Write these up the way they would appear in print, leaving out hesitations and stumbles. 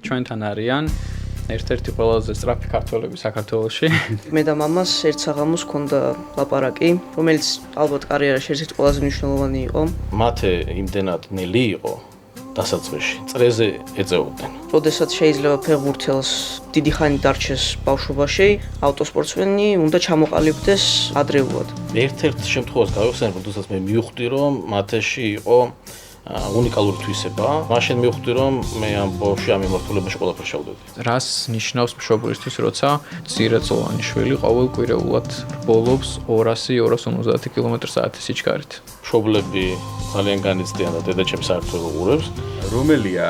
ჩვენთან არიან ერთ-ერთი ყველაზე სწრაფი ქართველები საქართველოში. მე და მამას ერთ საღამოს ჰქონდა ლაპარაკი, რომელიც ალბათ კარიერაში ერთ-ერთი ყველაზე მნიშვნელოვანი იყო. მათე იმდენად ნელი იყო დასაწყისში. წრეზე ეწეოდნენ. როდესაც შეიძლება ფეხბურთელს დიდი ხანი დარჩეს ბავშვობაში, ავტოსპორტსმენი უნდა ჩამოყალიბდეს ადრეულად. ერთ-ერთ შემთხვევას გავიხსენებ, როდესაც მე მივხვდი, რომ მათეში იყო უნიკალური თვისება. მაშინ მივხვდი, რომ მე ამ ბავშვში ამ მიმართულებაში ყველაფერს შევდები. რას ნიშნავს მშობლისთვის, როცა მცირეწლოვანი შვილი ყოველკვირეულად რბოლობს 200-250 კმ/სთ სიჩქარით? მშობლები ძალიან განიცდიან და დედაჩემ საერთოდ უყურებს. რომელია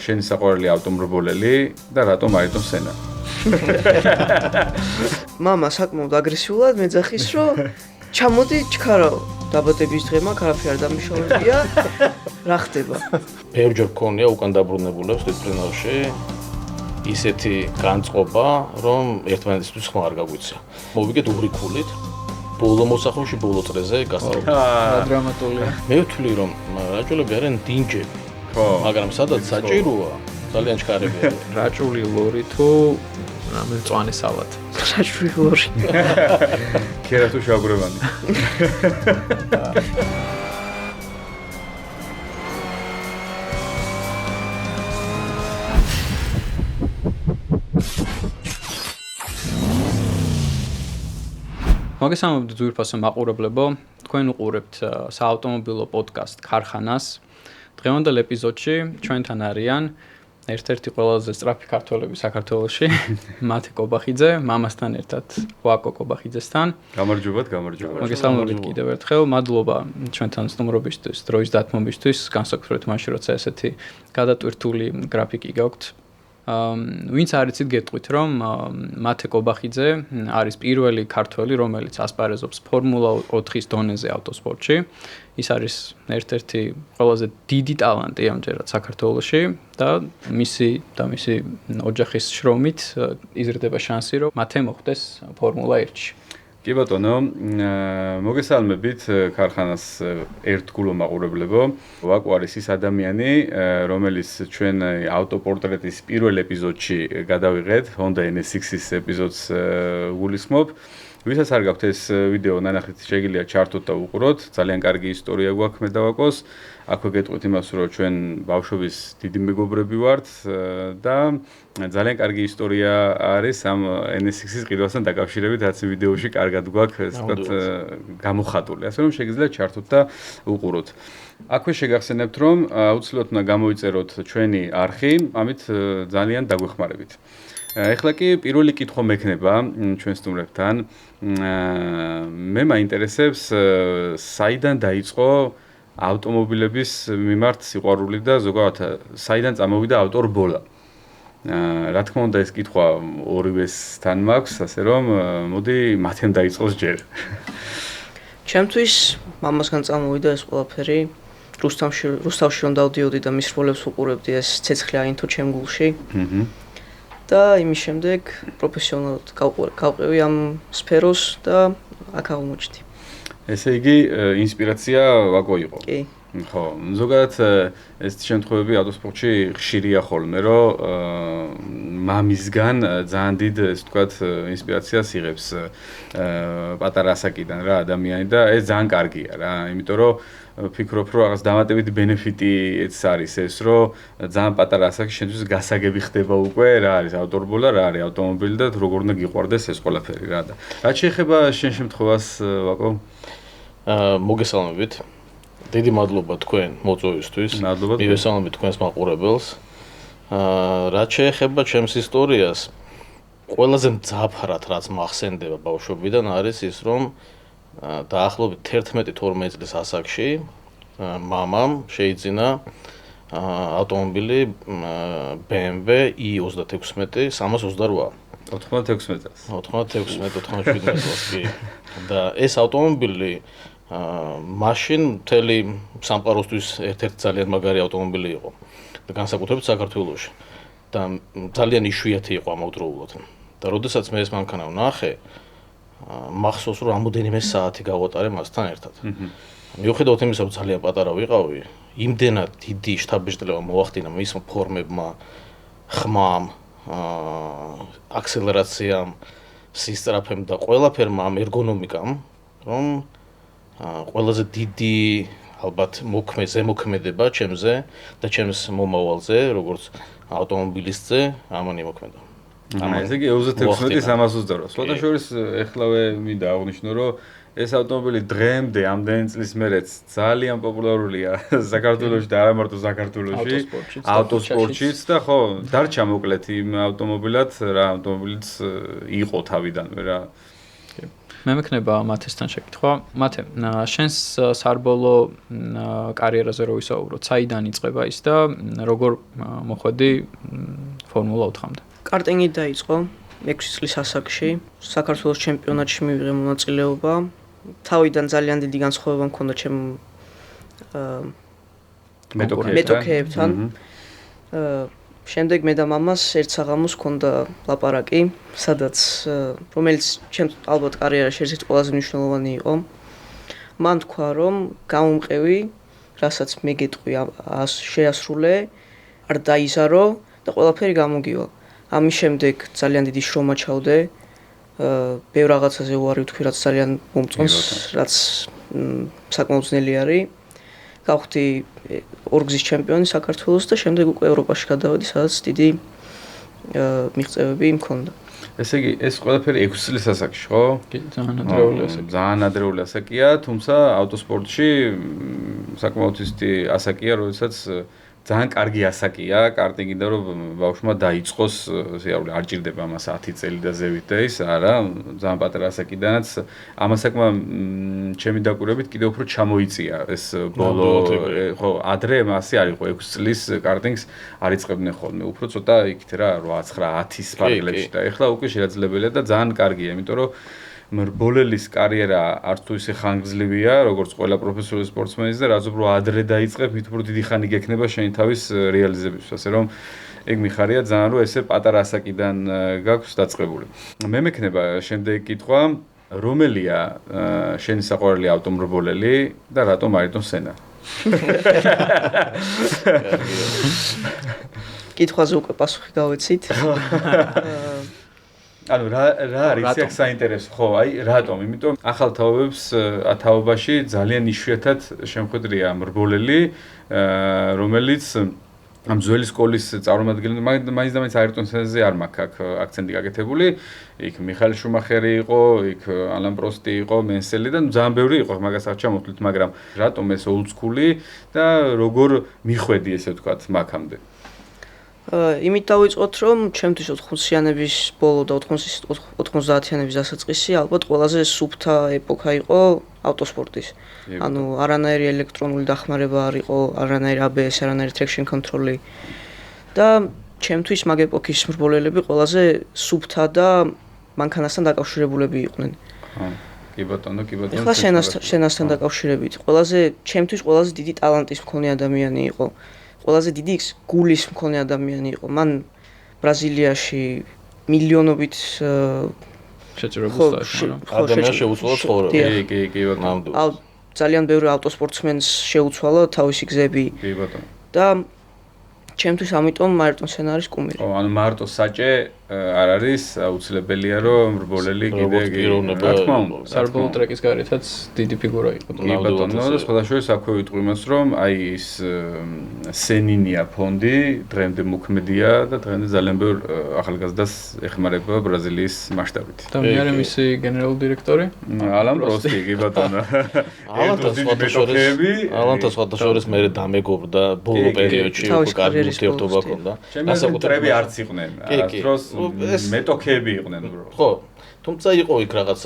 შენი საყვარელი ავტომრბოლელი და რატომ აიტონ სენა? მამა საკმაოდ აგრესიულად მეძახის, რომ ჩამოდი ჩქარავ. დაბადების დღე მაქვს, არაფერი არ დამიშოვებია. რა ხდება? ბევრჯერ მქონია უკან დაბრუნებულებს თვითმფრინავში ისეთი განწყობა, რომ ერთმანეთისთვის ხმა არ გაგვიცია. მოვიგეთ უღრიქულით, ბოლო მოსახლეში ბოლო წრეზე გასწავლეთ. რა დრამატულია. მე ვთვლი, რომ რაჭულები არიან დინჯები. ხო. მაგრამ სადაც საჭიროა, ძალიან ჩქარები არიან. რაჭული ლორი თუ რამე მწვანე სალათი. რაჭული ლორი. ქერა თუ შავრევანი. მოგესალმებით ძვირფასო მაყურებლებო, თქვენ უყურებთ საავტომობილო პოდკასტ ქარხანას. დღევანდელ ეპიზოდში ჩვენთან არიან ერთ-ერთი ყველაზე სწრაფი ქართველები საქართველოში, მათე კობახიძე, მამასთან ერთად ვაკო კობახიძესთან. გამარჯობათ. მოგესალმებით კიდევ ერთხელ, მადლობა ჩვენთან სტუმრობისთვის, დროის დათმობისთვის, განსაკუთრებით მაშინ, როცა ესეთი გადატვირთული გრაფიკი გაქვთ. ვინც არ იცით გეტყვით, რომ მათე კობახიძე არის პირველი ქართველი, რომელიც ასპარეზობს ფორმულა 4-ის დონეზე ავტოსპორტში. ის არის ერთ-ერთი ყველაზე დიდი ტალანტი ამჯერად საქართველოში და მისი ოჯახის შრომით იზრდება შანსი, რომ მათე მოხვდეს ფორმულა 1-ში. კი ბატონო, მოგესალმებით ქარხანას ერთგულო მაყურებლებო. ვაკო არის ის ადამიანი, რომელიც ჩვენ ავტოპორტრეტის პირველ ეპიზოდში გადავიღეთ, Honda NSX-ის ეპიზოდს გულისხმობ. ვისაც არ გაქვთ ეს ვიდეო ნანახით, შეგიძლია ჩართოთ და უყუროთ. ძალიან კარგი ისტორია გვაქვს მე და ვაკოს. აქვე გეტყვით იმას, რომ ჩვენ ბავშვობის დიდი მეგობრები ვართ და ძალიან კარგი ისტორია არის ამ NSX-ის ყიდვასთან დაკავშირებით, რაც ვიდეოში კარგად გვაქვს, ასე ვთქვათ, გამოხატული. ასე რომ შეგიძლიათ ჩართოთ და უყუროთ. აქვე შეგახსენებთ, რომ აუცილებლად უნდა გამოიწეროთ ჩვენი არხი, ამით ძალიან დაგვეხმარებით. ეხლა კი პირველი კითხვა მექნება ჩვენ სტუმრებთან. მე მაინტერესებს საიდან დაიწყო ავტომობილების მიმართ სიყვარული და ზოგადად საიდან წამოვიდა ავტორბოლა. რა თქმა უნდა ეს კითხვა ორივესთან მაქვს, ასე რომ მოდი მათემ დაიწყოს ჯერ. ჩემთვის მამასგან წამოვიდა ეს ყველაფერი. რუსთავში რომ დავდიოდი და მის როლებს უყურებდი, ეს ცეცხლი აინთო ჩემ გულში. და იმის შემდეგ პროფესიონალურად გავყევი ამ სფეროს და აქ აღმოჩნდი. ესე იგი ინსპირაცია ვაკო იყო. კი. ხო, ზოგადად ეს შემთხვევები ავტოსპორტში ხშირია ხოლმე, რომ მამისგან ძალიან დიდ, ესე ვთქვათ, ინსპირაციას იღებს პატარა ასაკიდან რა ადამიანი და ეს ძალიან კარგია რა, იმიტომ რომ ვფიქრობ, რომ რაღაც დამატებითი ბენეფიტიც არის ეს, რომ ძალიან პატარა ასაკში შენთვის გასაგები ხდება უკვე, რა არის ავტორბოლა, რა არის ავტომობილი და როგორ უნდა გიყვარდეს ეს ყველაფერი რა და. რაც შეეხება შენ შემთხვევას, ვაკო? მოგესალმებით. დიდი მადლობა თქვენ მოწვევისთვის. მივესალმებით თქვენს მაყურებელს. რაც შეეხება ჩემს ისტორიას, ყველაზე მძაფრად რაც მახსენდება ბავშვობიდან არის ის, რომ დაახლოებით 11-12 წლის ასაკში მამამ შეიძინა ავტომობილი BMW i36 328. 96 წელს. 96-97 წელს კი. და ეს ავტომობილი მაშინ მთელი სამყაროსთვის ერთ-ერთი ძალიან მაგარი ავტომობილი იყო და განსაკუთრებით საქართველოში. და ძალიან იშვიათი იყო ამავდროულად. და როდესაც მე ეს მანქანა ვნახე, მახსოვს რომ რამოდენიმე საათი გავატარე მასთან ერთად. მიუხედავად იმისა, რომ ძალიან პატარა ვიყავი, იმდენად დიდი შთაბეჭდილება მოახდინა მის ფორმებმა ხმამ, აქსელერაციამ, სისწრაფემ და ყველაფერმა ამ ერგონომიკამ, რომ ყველაზე დიდი ალბათ ზემოქმედება ჩემზე და ჩემს მომავალზე, როგორც ავტომობილისტზე, ამან იმოქმედა. ესე იგი 36-328. სხვათა შორის ეხლავე მინდა აღვნიშნო, რომ ეს ავტომობილი დღემდე ამდენი წლის მერეც ძალიან პოპულარულია საქართველოში და არა მარტო საქართველოში, ავტოსპორტშიც და ხო, დარჩა მოკლედ იმ ავტომობილად, რა ავტომობილიც იყო თავიდანვე რა. მე მექნება მათესთან შეკითხვა. მათე, შენს სარბოლო კარიერაზე რო ვისაუბროთ, საიდან იწყება ის და როგორ მოხვედი ფორმულა 4-მდე? კარტინგი დაიწყო 6 წლის ასაკში, საქართველოს ჩემპიონატში მივიღე მონაწილეობა. თავიდან ძალიან დიდი განსხვავება მქონდა ჩემ მეტოქეებთან. შემდეგ მე და მამას ერთ საღამოს ჰქონდა ლაპარაკი, სადაც რომელიც ჩემს ალბათ კარიერაში ერთ-ერთი ყველაზე მნიშვნელოვანი იყო. მან თქვა, რომ გამომყევი, რასაც მე გეტყვი, შეასრულე, არ დაიზარო და ყველაფერი გამოგივა. ამის შემდეგ ძალიან დიდი შრომა ჩავდე. ბევრ რაღაცაზე უარი ვთქვი, რაც ძალიან მომწონს, რაც საკმაოდ ძნელი არის. გავხდი ორგზის ჩემპიონი საქართველოს და შემდეგ უკვე ევროპაში გადავედი, სადაც დიდი მიღწევები მქონდა. ესე იგი, ეს ყველაფერი 6 წლის ასაკში, ხო? კი, ძალიან ადრეული ასაკია. ძალიან ადრეული ასაკია, თუმცა ავტოსპორტში საკმაოდ ისეთი ასაკია, როდესაც ძალიან კარგი ასაკია კარტინგი და რომ ბავშვმა დაიწყოს, სიარულე არ ჭირდება მას 10 წელი და ზევით და ის არა, ძალიან პატარა ასაკიდანაც ამ ასაკმა ჩემი დაკვირვებით კიდევ უფრო ჩამოიწია ეს ბოლო, ხო, ადრე მასე არ იყო 6 წლის კარტინგს არ იწყებდნენ ხოლმე, უფრო ცოტა იქით რა 8, 9, 10 ფარგლებში და ეხლა უკვე შეძლებელია და ძალიან კარგია, იმიტომ რომ მრბოლელის კარიერა არც თუ ისე ხანგრძლივია, როგორც ყველა პროფესიული სპორტსმენის და რაც უფრო ადრე დაიწყებ, მით უფრო დიდი ხანი გექნება შენი თავის რეალიზებისთვის, ასე რომ ეგ მიხარია ძალიან, რომ ესე პატარა ასაკიდან გაქვს დაწყებული. მე მექნება შემდეგი კითხვა, რომელია შენი საყვარელი ავტომრბოლელი და რატომ აირტონ სენა? კითხვაზე უკვე პასუხი გავეცით. ანუ რა არის აქ საინტერესო? ხო, აი რატომ? იმიტომ ახალ თაობებს თაობაში ძალიან იშვიათად შემოხვედრია მრბოლელი, რომელიც ამ ძველი სკოლის წარმომადგენელი, მაინც და მაინც აირტონ სენაზე არ მაქვს აქ აქცენტი გაკეთებული. იქ მიხაილ შუმახერი იყო, იქ ალან პროსტი იყო, მენსელი და ძალიან ბევრი იყო, მაგას არ ჩამოვთვლით, მაგრამ რატომ ეს old school-ი და როგორ მიხვედი ესე ვთქვათ მაგამდე? იმით დავიწყოთ, რომ ჩემთვის 80-იანების ბოლო და 90-იანების დასაწყისი ალბათ ყველაზე სუფთა ეპოქა იყო ავტოსპორტის. ანუ არანაირი ელექტრონული დახმარება არ იყო, არანაირი ABS, არანაირი traction control-ი. და ჩემთვის მაგ ეპოქის მრბოლელები ყველაზე სუფთა და მანქანასთან დაკავშირებულები იყვნენ. კი ბატონო, კი ბატონო. ახლა შენასთან დაკავშირებით, ჩემთვის ყველაზე დიდი ტალანტის მქონე ადამიანი იყო. ყველაზე დიდი გულის მქონე ადამიანი იყო. მან ბრაზილიაში მილიონობით ადამიანს შეუცვალა ცხოვრება. კი ბატონო. ძალიან ბევრი ავტოსპორტსმენს შეუცვალა თავისი გზები. კი ბატონო. და ჩემთვის ამიტომ აირტონ სენა არის კუმირი. ხო, ანუ მარტო საჭე არ არის აუცილებელია რომ მრბოლელი კიდე რა თქმა უნდა სარბოლო ტრეკის გარეთაც დიდი ფიგურა იყო. კი ბატონო, და სხვადასხვა აქვე ვიტყვი მას რომ აი ის სენინია ფონდი დღემდე მოქმედია და დღემდე ძალიან ბევრ ახალგაზრდას ეხმარება ბრაზილიის მასშტაბით. და მე არის მისი გენერალური დირექტორი ალან პროსტი, კი ბატონო. ალანთან სხვადასხვა მე დამეგობრდა ბოლო პერიოდში უკვე კარგი ურთიერთობა ჰქონდა. ასაკუთრებები არც იყვნენ. არც მეტოქეები იყვნენ უბრალოდ. ხო, თუმცა იყო იქ რაღაც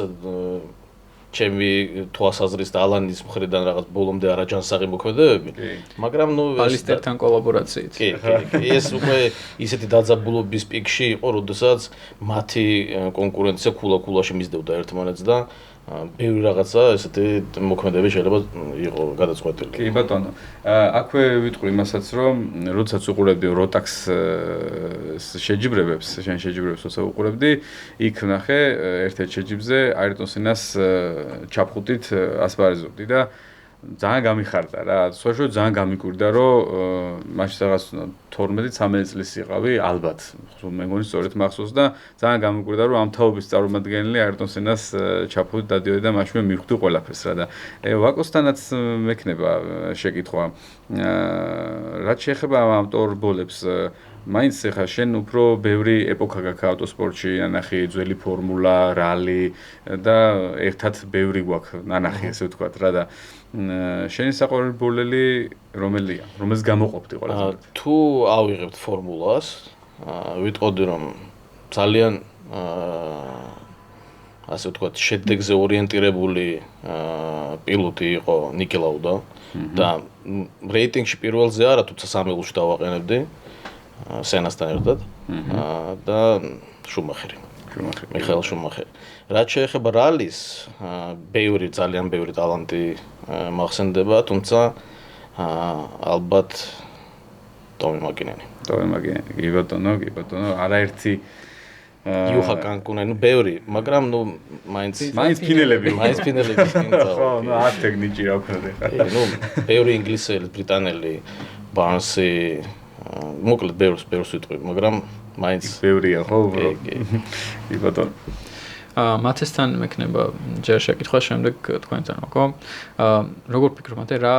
ჩემი თვალსაზრისით და ალანის მხრიდან რაღაც ბოლომდე არაჯანსაღი მოქმედებები, მაგრამ ნუ ბალისტერთან კოლაბორაციით. კი, ეს უკვე ისეთი დაძაბულობის პიკში იყო, როდესაც მათი კონკურენცია ქულა-ქულაში მისდევდა ერთმანეთს და ბევრი რაღაცა ესეთი მოქმედებები შეიძლება იყო გადაწყვეტილი. კი ბატონო. აქვე ვიტყვი იმასაც, რომ როდესაც უყურებდი როტაქს შეჯიბრებებს, შენ შეჯიბრებებს როცა უყურებდი, იქ ნახე ერთ-ერთ შეჯიბრზე აირტონ სენას ჩაფხუტით ასპარეზობდი და ძალიან გამიხარდა რა. სწორედ ძალიან გამიკვირდა, რომ მაშინ რაღაც 12-13 წლის იყავი, ალბათ. მე მგონი სწორედ მახსოვს და ძალიან გამიკვირდა, რომ ამ თაობის წარმომადგენელი აირტონ სენას ჩაფხუტი დადიოდი და მაშინ მივხვდი ყველაფერს რა და ვაკოსთანაც მექნება შეკითხვა. რაც შეეხება ამ ავტორბოლებს მაინც ხა შენ უფრო ბევრი ეპოქა გაქვს ავტოსპორტში, ნანახი ძველი ფორმულა, რალი და ერთად ბევრი გვაქვს ნანახი ესე ვთქვათ რა და შენი საყვარელი ბოლელი რომელია? რომელს გამოყოფდი ყველაზე? თუ ავიღებთ ფორმულას, ვიტყოდი რომ ძალიან ასე ვთქვათ შედეგზე ორიენტირებული პილოტი იყო ნიკი ლაუდა და რეიტინგში პირველზე არა, თუმცა სამეულში დავაყენებდი სენასთან ერთად და შუმახერი. მიხაელ შუმახერი. რაც შეეხება რალის, ძალიან ბევრი ტალანტი მახსენდება, თუმცა ალბათ ტომი მაკინენი. კი ბატონო, არაერთი იუჰა კანკუნენი, ბევრი, მაგრამ მაინც ფინელები. ხო, არ ტექნიკი რა ვქნათ ახლა. ბევრი ინგლისელი, ბრიტანელი, ბარნსი, მოკლედ ბევრს ვიტყვი, მაგრამ მაინც ბევრია ხო? კი ბატონო. მათესთან მექნება ჯერ შეკითხვა შემდეგ თქვენთან, ხო? როგორ ფიქრობთ, რა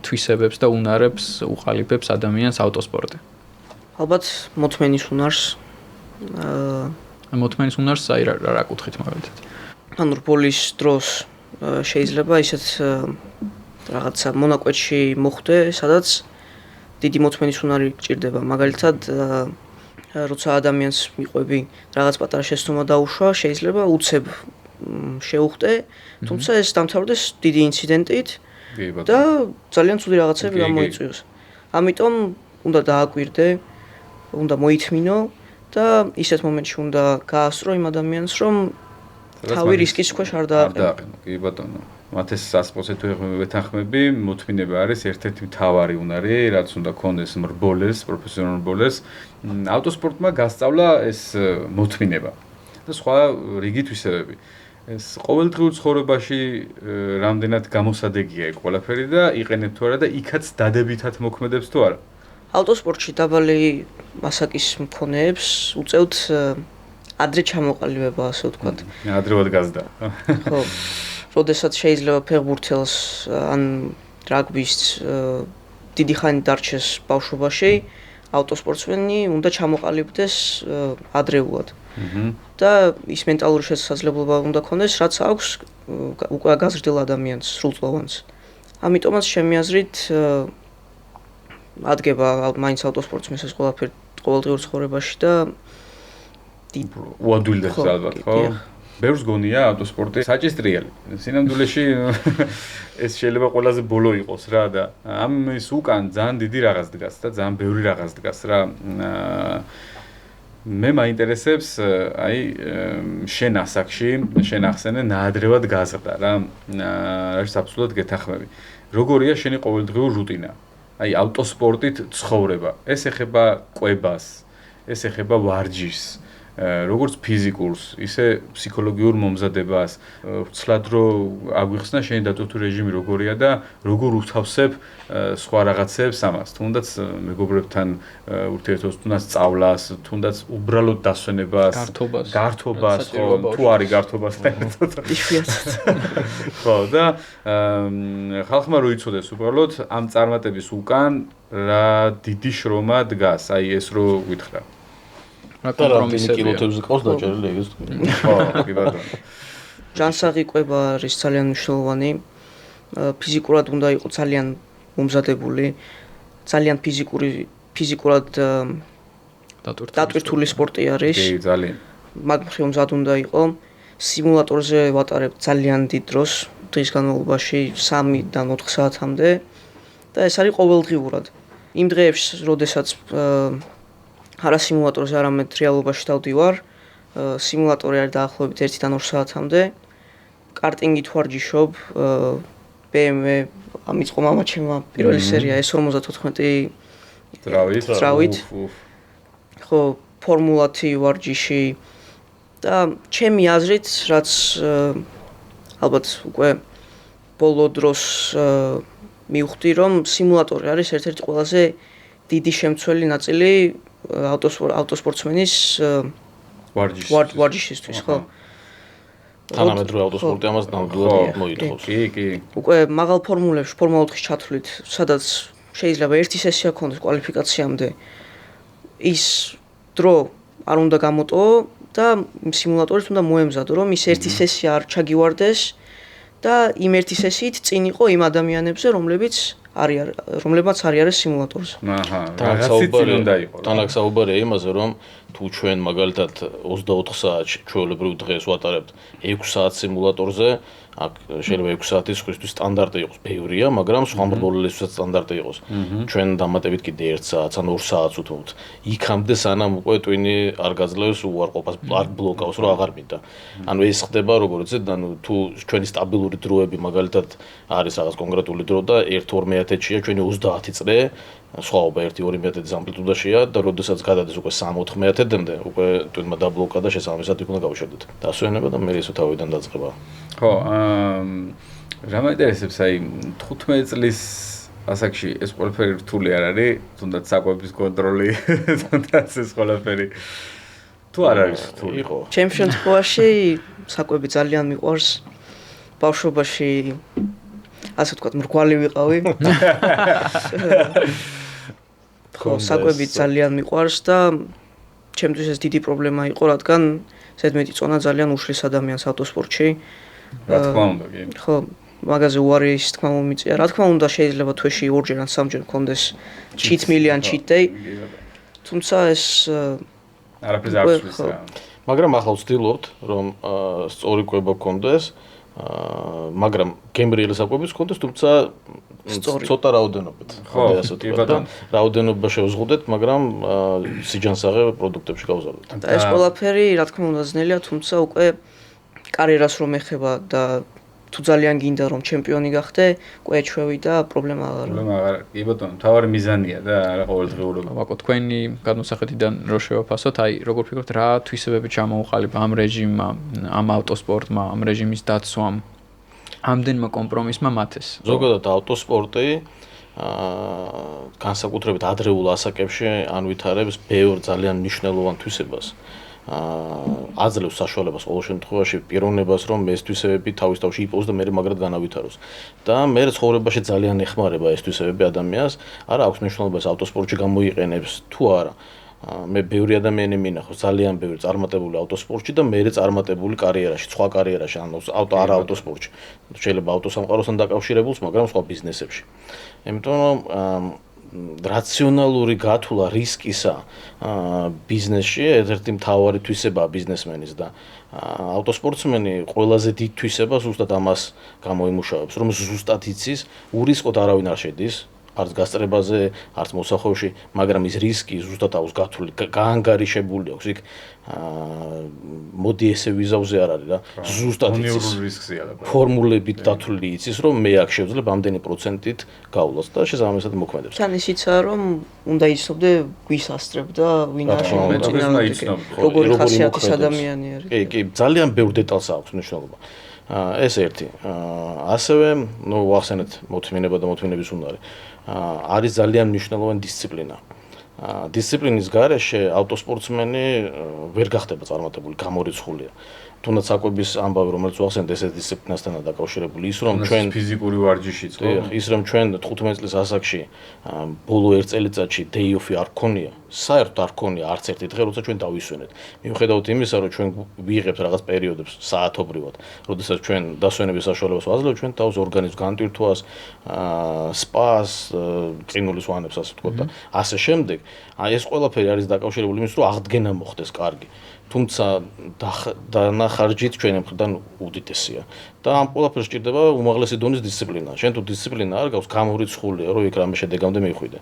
თვისებებს და უნარებს უყალიბებს ადამიანს ავტოსპორტი? ალბათ მოთმენის უნარს. მოთმენის უნარს აი რა კუთხით მაგალითად? ანუ რბოლის დროს შეიძლება ისეთ რაღაცა მონაკვეთში მოხვდე, სადაც დიდი მოთმენის უნარი გჭირდება. მაგალითად როცა ადამიანს მიყვები რაღაც პატარა შეცდომა დაუშვა, შეიძლება უცებ შეუხტე, თუმცა ეს დამთავრდეს დიდი ინციდენტით და ძალიან ცუდი რაღაცები გამოიწვიოს. ამიტომ უნდა დააკვირდე, უნდა მოითმინო და ისეთ მომენტში უნდა გაასწრო იმ ადამიანს, რომ თავი რისკის ქვეშ არ დააყენო. კი ბატონო. მათეს სასპორტზე თუ ვეთანხმები, მოთმინება არის ერთ-ერთი მთავარი უნარი, რაც უნდა ქონდეს მრბოლელს, პროფესიონალ მრბოლელს. ავტოსპორტმა გასწავლა ეს მოთმინება და სხვა რიგი თვისებები. ეს ყოველდღიურ ცხოვრებაში რამდენად გამოსადეგია ეგ ყველაფერი და იყენებ თუ არა და იქაც დადებითად მოქმედებს თუ არა? ავტოსპორტში დაბალი მასაკის მქონეებს უწევთ ადრე ჩამოყალიბება, ასე ვთქვათ. ადრევად გაზდა. ხო. როდესაც შეიძლება ფეხბურთელს ან რაგბის დიდი ხანი დარჩეს ბავშვობაში, ავტოსპორტსმენი უნდა ჩამოყალიბდეს ადრეულად. და ის მენტალური შესაძლებლობა უნდა ქონდეს, რაც აქვს უკვე გაზრდილ ადამიანს, სრულწლოვანს. ამიტომაც ჩემი აზრით ადგება მაინც ავტოსპორტსმენს ეს ყველაფერი ყოველდღიურ ცხოვრებაში და უადვილდეს ალბათ, ხო? ბევრს გონია ავტოსპორტი საჭისტრიალი. სინამდვილეში ეს შეიძლება ყველაზე ბოლო იყოს რა და ამის უკან ძალიან დიდი რაღაც დგას და ძალიან ბევრი რაღაც დგას რა. მე მაინტერესებს აი შენ ასაკში, შენ ახსენე ნაადრევად გაზრდა რა. რაც აბსოლუტურად გეთანხმები. როგორია შენი ყოველდღიური რუტინა? აი ავტოსპორტით ცხოვრება. ეს ეხება კვებას, ეს ეხება ვარჯიშს. როგორც ფიზიკურს, ისე ფსიქოლოგიურ მომზადებას, ვცლად რომ აგვიხსნა შენი დატვირთული რეჟიმი როგორია და როგორ უთავსებ სხვა რაღაცებს ამას, თუნდაც მეგობრებთან ურთიერთობას, თუნდაც სწავლას, თუნდაც უბრალოდ დასვენებას, გართობას, ხო, თუ არის გართობა საერთოდ. ხო, და ხალხმა რო იცოდეს უბრალოდ ამ წარმატების უკან რა დიდი შრომა დგას, აი ეს რო გითხრა. რა კომპრომისებია? კილოთებს ყავს დაჭერილი ეგ. ხო, კი ბატონო. ჯანსაღი კვება არის ძალიან მნიშვნელოვანი. ფიზიკურად უნდა იყოს ძალიან მომზადებული, ძალიან ფიზიკურად დატვირთული სპორტი არის. კი, ძალიან. მაგ მხრივ მზად უნდა იყოს. სიმულატორზე ვატარებ ძალიან დიდ დროს, დღის განმავლობაში 3-დან 4 საათამდე და ეს არის ყოველდღიურად. იმ დღეებში, როდესაც არა სიმულატორზე, არამედ რეალობაში დავდივარ. სიმულატორი არის დაახლოებით 1-დან 2 საათამდე. კარტინგით ვარჯიშობ, BMW, ამიწყო მამაჩემმა პირველი სერია S54 ძრავით. ხო, ფორმულა 10 ვარჯიში და ჩემი აზრით, რაც ალბათ უკვე ბოლო დროს მივხვდი, რომ სიმულატორი არის ერთ-ერთი ყველაზე დიდი შემცველი ნაწილი ავტოსპორტსმენის ვარჯიშისთვის, ხო? თანამედროვე ავტოსპორტი ამას ნამდვილად მოითხოვს. კი. უკვე მაღალ ფორმულებში, ფორმულა 4-ის ჩათვლით, სადაც შეიძლება ერთი სესია ქონდეს კვალიფიკაციამდე, ის დრო არ უნდა გამოტოვო და სიმულატორით უნდა მოემზადო, რომ ის ერთი სესია არ ჩაგივარდეს და იმ ერთი სესიით წინ იყო იმ ადამიანებზე, რომლებმაც არის სიმულატორზე. თან აქ საუბარია იმაზე, რომ თუ ჩვენ მაგალითად 24 საათში ჩვეულებრივ დღეს ვატარებთ 6 საათს სიმულატორზე, აქ შეიძლება 6 საათის ხისთვის სტანდარტი იყოს, ბევრია, მაგრამ სხვა მრბოლელისთვისაც სტანდარტი იყოს. ჩვენ დამატებით კიდე 1 საათს ან 2 საათს უთმობთ. იქამდე სანამ უკვე ტვინი არ გაძლევს უარყოფას, არ ბლოკავს, რომ აღარ მინდა. ანუ ეს ხდება როგორც ანუ თუ ჩვენი სტაბილური დროები მაგალითად არის რაღაც კონკრეტული დრო და 1-2 მეათეთშია ჩვენი 30 წრე, სხვაობა 1-2 მეათედის ამპლიტუდაშია და როდესაც გადადის უკვე 3-4 მეათედამდე, უკვე ტვინმა დაბლოკა და შესაბამისად იქ უნდა გავუშვებდეთ. დასვენება და მე ისო თავიდან დაწყება. ხო, რა მაინტერესებს, აი 15 წლის ასაკში ეს ყველაფერი რთული არ არის, თუნდაც საკვების კონტროლი, თუნდაც ეს ყველაფერი თუ არ არის რთული? იყო. ჩემს შემთხვევაში საკვები ძალიან მიყვარს. ბავშვობაში ასე ვთქვათ, მრგვალი ვიყავი. ხო, საკვები ძალიან მიყვარს და ჩემთვის ეს დიდი პრობლემა იყო, რადგან ზედმეტი წონა ძალიან უშლის ადამიანს ავტოსპორტში. რა თქმა უნდა, კი. ხო, მაგაზე უარის თქმა მომიწია. რა თქმა უნდა, შეიძლება თვეში 2-ჯერ ან 3-ჯერ მქონდეს cheat meal ან cheat day. თუმცა ეს არაფერს არ ვსვლის რა. მაგრამ ახლა ვცდილობთ, რომ სწორი კვება გქონდეს, მაგრამ გემრიელი საკვებიც გქონდეს, თუმცა ცოტა რაოდენობით. ხო, კი ბატონო. რაოდენობა შევზღუდეთ, მაგრამ სიჯანსაღე პროდუქტებში გავზარდეთ. და ეს ყველაფერი, რა თქმა უნდა, ძნელია, თუმცა უკვე კარიერას რომ ეხება და თუ ძალიან გინდა რომ ჩემპიონი გახდე, კვეჩვევი და პრობლემა აღარ. კი ბატონო, თავარი მიზანია და არა ყოველდღიურობა. ვაკო, თქვენი გადმოსახედიდან რო შევაფასოთ, აი როგორ ფიქრობთ, რა თვისებები ჩამოუყალიბა ამ რეჟიმმა, ამ ავტოსპორტმა, ამ რეჟიმის დაცვამ, ამდენმა კომპრომისმა მათეს? ზოგადად ავტოსპორტი განსაკუთრებით ადრეულ ასაკებში ანვითარებს ბევრ ძალიან მნიშვნელოვან თვისებას. აძლევს საშუალებას ყოველ შემთხვევაში პიროვნებას, რომ ეს თვისებები თავის თავში იპოვოს და მერე მაგრად განავითაროს. და მე ცხოვრებაში ძალიან ეხმარება ეს თვისებები ადამიანს, არა აქვს მნიშვნელობა ეს ავტოსპორტში გამოიყენებს თუ არა. მე ბევრი ადამიანი მინახავს, ძალიან ბევრი წარმატებული ავტოსპორტში და მერე წარმატებული კარიერაში, სხვა კარიერაში, ან არა ავტოსპორტში. შეიძლება ავტოსამყაროსთან დაკავშირებულს, მაგრამ სხვა ბიზნესებში. იმიტომ რომ რაციონალური გათვლა რისკისა ბიზნესში ერთ-ერთი მთავარი თვისებაა ბიზნესმენის და ავტოსპორტსმენი ყველაზე დიდ თვისებას ზუსტად ამას გამოიმუშავებს, რომ ზუსტად იცის, ურისკოდ არავინ არ შედის, არც გასწრებაზე, არც მოსახვევში, მაგრამ ის რისკი ზუსტად აქვს გათვლილი, გაანგარიშებული აქვს იქ. მოდი ესე ვიზავზე არ არის რა. ზუსტად იცის. ფორმულებით დათვლილი იცის, რომ მე აქ შევძლებ ამდენი პროცენტით გავლას და შესაბამისად მოქმედებს. თან ისიცაა, რომ უნდა იცნობდე ვის ასწრებ და ვინ არის მოწინააღმდეგე. როგორი ხასიათის ადამიანი არის. კი, ძალიან ბევრ დეტალს აქვს მნიშვნელობა. ეს ერთი. ასევე, ვახსენეთ მოთმინება და მოთმინების უნარი. არის ძალიან მნიშვნელოვანი დისციპლინა. დისციპლინის გარეშე ავტოსპორტსმენი ვერ გახდება წარმატებული, გამორიცხულია. თუნდაც საკვების ამბავი, რომელიც ვახსენეთ, ეს დისციპლინასთან დაკავშირებული, ის რომ ჩვენ ფიზიკური ვარჯიშიც ხო? ის რომ ჩვენ 15 წლის ასაკში ბოლო 1 წელიწადში day off-ი არ გქონია, საერთოდ არ გქონია არც ერთი დღე, როცა ჩვენ დავისვენეთ. მიუხედავად იმისა, რომ ჩვენ ვიღებთ რაღაც პერიოდებს საათობრივად, როდესაც ჩვენ დასვენების საშუალებას ვაძლევთ, ჩვენ თავს ორგანიზმს განტვირთვას, სპას, ყინულის ვანებს, ასე ვთქვათ და ასე შემდეგ. აი ეს ყველაფერი არის დაკავშირებული იმის, რომ აღდგენა მოხდეს კარგი. თუმცა დანახარჯით ჩვენი მხრიდან უდიდესია. და ამ ყველაფერს სჭირდება უმაღლესი დონის დისციპლინა. შენ თუ დისციპლინა არ გაქვს, გამორიცხულია, რომ იქ რამე შედეგამდე მივხვიდე.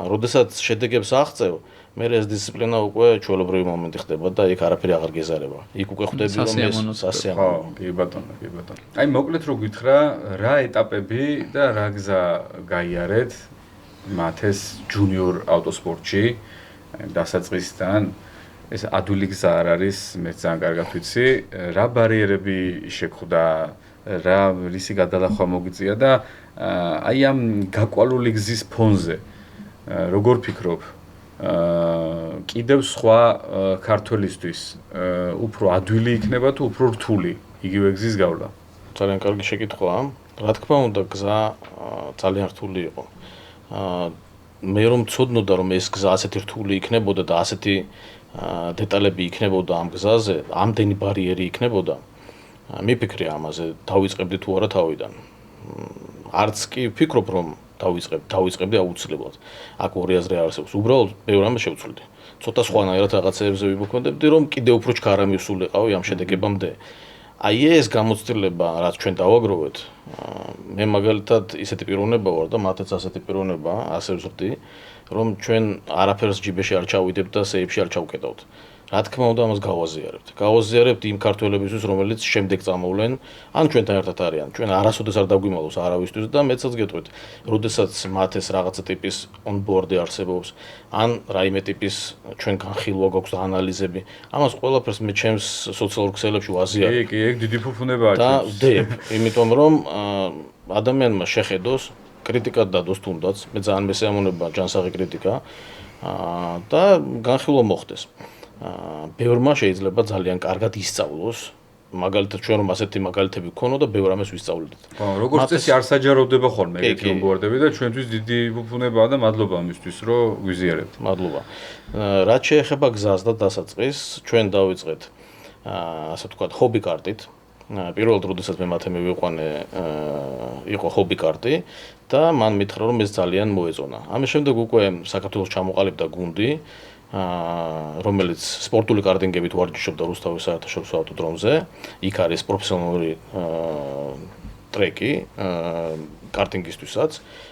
როდესაც შედეგებს აღწევ, მე ეს დისციპლინა უკვე ჩვეულებრივი მომენტი ხდება და იქ არაფერი აღარ გეზარება. იქ უკვე ხვდები რომ ეს სასიამოვნო. ხო, კი ბატონო, კი ბატონო. აი მოკლედ რო გითხრა, რა ეტაპები და რა გზა გაიარეთ მათეს ჯუნიორ ავტოსპორტში დასაწყისიდან ეს ადვილი გზა არ არის, მე ძალიან კარგად ვიცი, რა ბარიერები შეხვდა, რა რისი გადალახვა მოგიწია და აი ამ გაკვალული გზის ფონზე როგორ ფიქრობ კიდევ სხვა ქართველისთვის უფრო ადვილი იქნება თუ უფრო რთული იგივე გზის გავლა? ძალიან კარგი შეკითხვაა. რა თქმა უნდა, გზა ძალიან რთული იყო. მე რომ ცოდნოდა რომ ეს გზა ასეთი რთული იქნებოდა და ასეთი დეტალები იქნებოდა ამ გზაზე, ამდენი ბარიერი იქნებოდა, მიფიქრე ამაზე, დავიწყებდი თუ არა თავიდან. არც კი ვფიქრობ რომ დავიწყებდი აუცილებლად. აქ ორი აზრი არსებობს. უბრალოდ ბევრ რამეს შევცვლიდი. ცოტა სხვანაირად რაღაცეებზე ვიმოქმედებდი, რომ კიდევ უფრო ჩქარა მივსულიყავი ამ შედეგებამდე. აი ეს გამოცდილება, რაც ჩვენ დავაგროვეთ, მე მაგალითად ისეთი პიროვნება ვარ და მათაც ასეთი პიროვნება, ასე ვზრდი, რომ ჩვენ არაფერს ჯიბეში არ ჩავიდებთ და სეიფში არ ჩავკეტავთ. რა თქმა უნდა, ამას გავაზიარებთ. გავაზიარებთ იმ ქართველებისთვის, რომელიც შემდეგ წამოვლენ, ან ჩვენთან ერთად არიან. ჩვენ არასოდეს არ დაგვიმალოს არავისთვის და მეცაც გეტყვით, როდესაც მათ ეს რაღაცა ტიპის on-board-ი არსებობს, ან რაიმე ტიპის ჩვენ განხილვა გვაქვს ანალიზები, ამას ყველაფერს მე ჩემს სოციალურ ქსელებში ვაზიარებ. კი, ეგ დიდი ფუფუნებაა და ვდებ, იმიტომ რომ ადამიანმა შეხედოს, კრიტიკად დადოს თუნდაც, მე ძალიან მესიამონება ჯანსაღი კრიტიკა და განხილვა მოხდეს. ბევრმა შეიძლება ძალიან კარგად ისწავლოს, მაგალითად ჩვენ რომ ასეთი მაგალითები გქონოდა, ბევრ რამეს ვისწავლდით. როგორც წესი არ საჯაროვდება ხოლმე ეგეთი ონბორდები და ჩვენთვის დიდი ფუფუნებაა და მადლობა ამისთვის, რომ გვიზიარებთ. მადლობა. რაც შეეხება გზას და დასაწყისს, ჩვენ დავიწყეთ ასე ვთქვათ, ჰობი კარტით. პირველად როდესაც მე მათე მივიყვანე, იყო ჰობი კარტი და მან მითხრა რომ ეს ძალიან მოეწონა. ამის შემდეგ უკვე საქართველოს ჩამოყალიბდა გუნდი, რომელიც სპორტული კარტინგებით ვარჯიშობდა რუსთავის საერთაშორისო ავტოდრომზე. იქ არის პროფესიონალური ტრეკი კარტინგისთვისაც,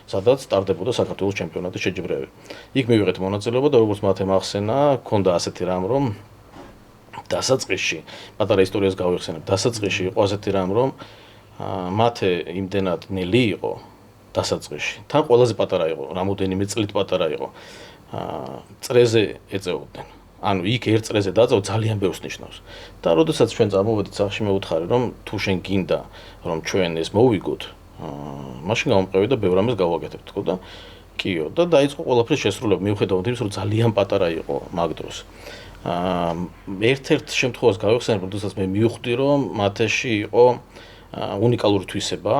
სადაც სტარდებოდა საქართველოს ჩემპიონატის შეჯიბრებები. იქ მივიღეთ მონაწილეობა და როგორც მათე მახსენა, ჰქონდა ასეთი რამ, რომ დასაწყისში, პატარა ისტორიას გავიხსენებ, დასაწყისში იყო ასეთი რამ, რომ მათე იმდენად ნელი იყო დასაწყისში. თან ყველაზე პატარა იყო, რამოდენიმე წლით პატარა იყო. წრეზე ეწეოდნენ. ანუ იქ ერთ წრეზე დაწევ ძალიან ბევრს ნიშნავს. და როდესაც ჩვენ წამოვედით სახში მევუთხარი, რომ თუ შენ გინდა, რომ ჩვენ ეს მოვიგოთ, მაშინ გამომყევი და ბევრ რამეს გავაკეთებ, თქო და კიო და დაიწყო ყველაფრის შესრულება, მიუხედავად იმისა, რომ ძალიან პატარა იყო მაგ დროს. ერთ-ერთ შემთხვევას გავიხსენებ, როდესაც მე მივხვდი, რომ მათეში იყო უნიკალური თვისება,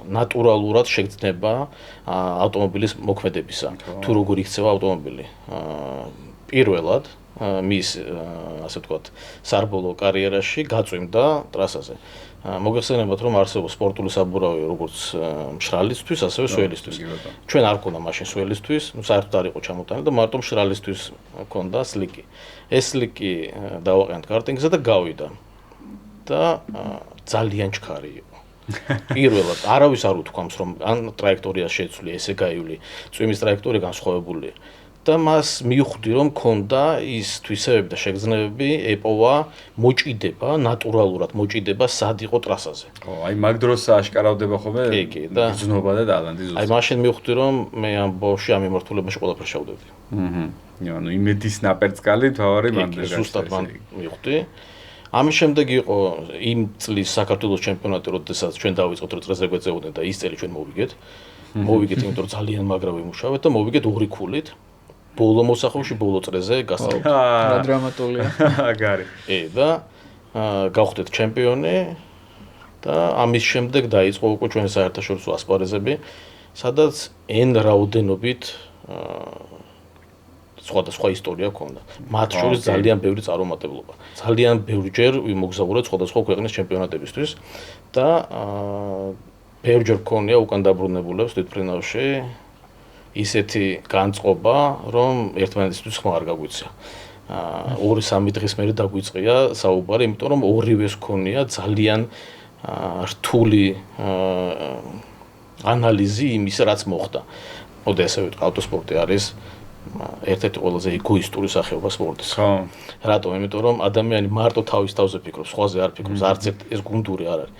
ნატურალურად შეგრძნება ავტომობილის მოქმედებისა. თუ როგორ იქცევა ავტომობილი. პირველად მის ასე ვთქვათ, სარბოლო კარიერაში გაწვიმდა ტრასაზე. მოგეხსენებათ, რომ არსებობს სპორტული საბურავი როგორც მშრალისთვის, ასევე სველისთვის. ჩვენ არ გქონდა მაშინ სველისთვის, საერთოდ არ იყო ჩამოტანილი და მარტო მშრალისთვის ჰქონდა სლიკი. ეს სლიკი დავაყენეთ კარტინგზე და გავიდა. და ძალიან ჩქარი იყო. პირველად არავის არ უთქვამს, რომ ან ტრაექტორია შეცვლი, ესე გაივლი, წვიმის ტრაექტორია განსხვავებულია. და მას მივხვდი, რომ მქონდა ის თვისებები და შეგრძნებები, ეპოვა მოჭიდება, ნატურალურად მოჭიდება სად იყო ტრასაზე. აი მაგ დროს აშკარავდება ხოლმე გრძნობა და ტალანტი ზუსტად. აი მაშინ მივხვდი, რომ მე ამ ბავშვი ამ მიმართულებაში ყველაფერს შევდები. ანუ იმედის ნაპერწკალი თავარი მანდ ზუსტად მან მივხვდი. ამის შემდეგ იყო იმ წლის საქართველოს ჩემპიონატი, როდესაც ჩვენ დავიწყოთ რომ წრეზე გვეწეოდნენ და ის წელი ჩვენ მოვიგეთ. მოვიგეთ, იმიტომ რომ ძალიან მაგრა ვიმუშავეთ და მოვიგეთ 2 ქულით. ბოლო მოსახვევში, ბოლო წრეზე გასწავლეთ. რა დრამატულია. აგარი. და გავხდეთ ჩემპიონი და ამის შემდეგ დაიწყო უკვე ჩვენი საერთაშორისო ასპარეზები, სადაც n რაოდენობით სხვადასხვა ისტორია ჰქონდა. მათ შორის ძალიან ბევრი წარუმატებლობა. ძალიან ბევრჯერ ვიმოგზაურეთ სხვადასხვა ქვეყნის ჩემპიონატებისთვის და ბევრჯერ გქონია უკან დაბრუნებულებს თვითფრინავში ისეთი განწყობა, რომ ერთმანეთისთვის ხმა არ გაგვიცია. 2-3 დღის მერე დაგვიწყია საუბარი, იმიტომ რომ ორივეს ჰქონია ძალიან რთული ანალიზი იმისა, რაც მოხდა. მოდე ესე ვიტყვი, ავტოსპორტი არის ერთ-ერთი ყველაზე ეგოისტური სახეობა სპორტის. ხო. რატომ? იმიტომ რომ ადამიანი მარტო თავის თავზე ფიქრობს, სხვაზე არ ფიქრობს, არც ეს გუნდური არ არის.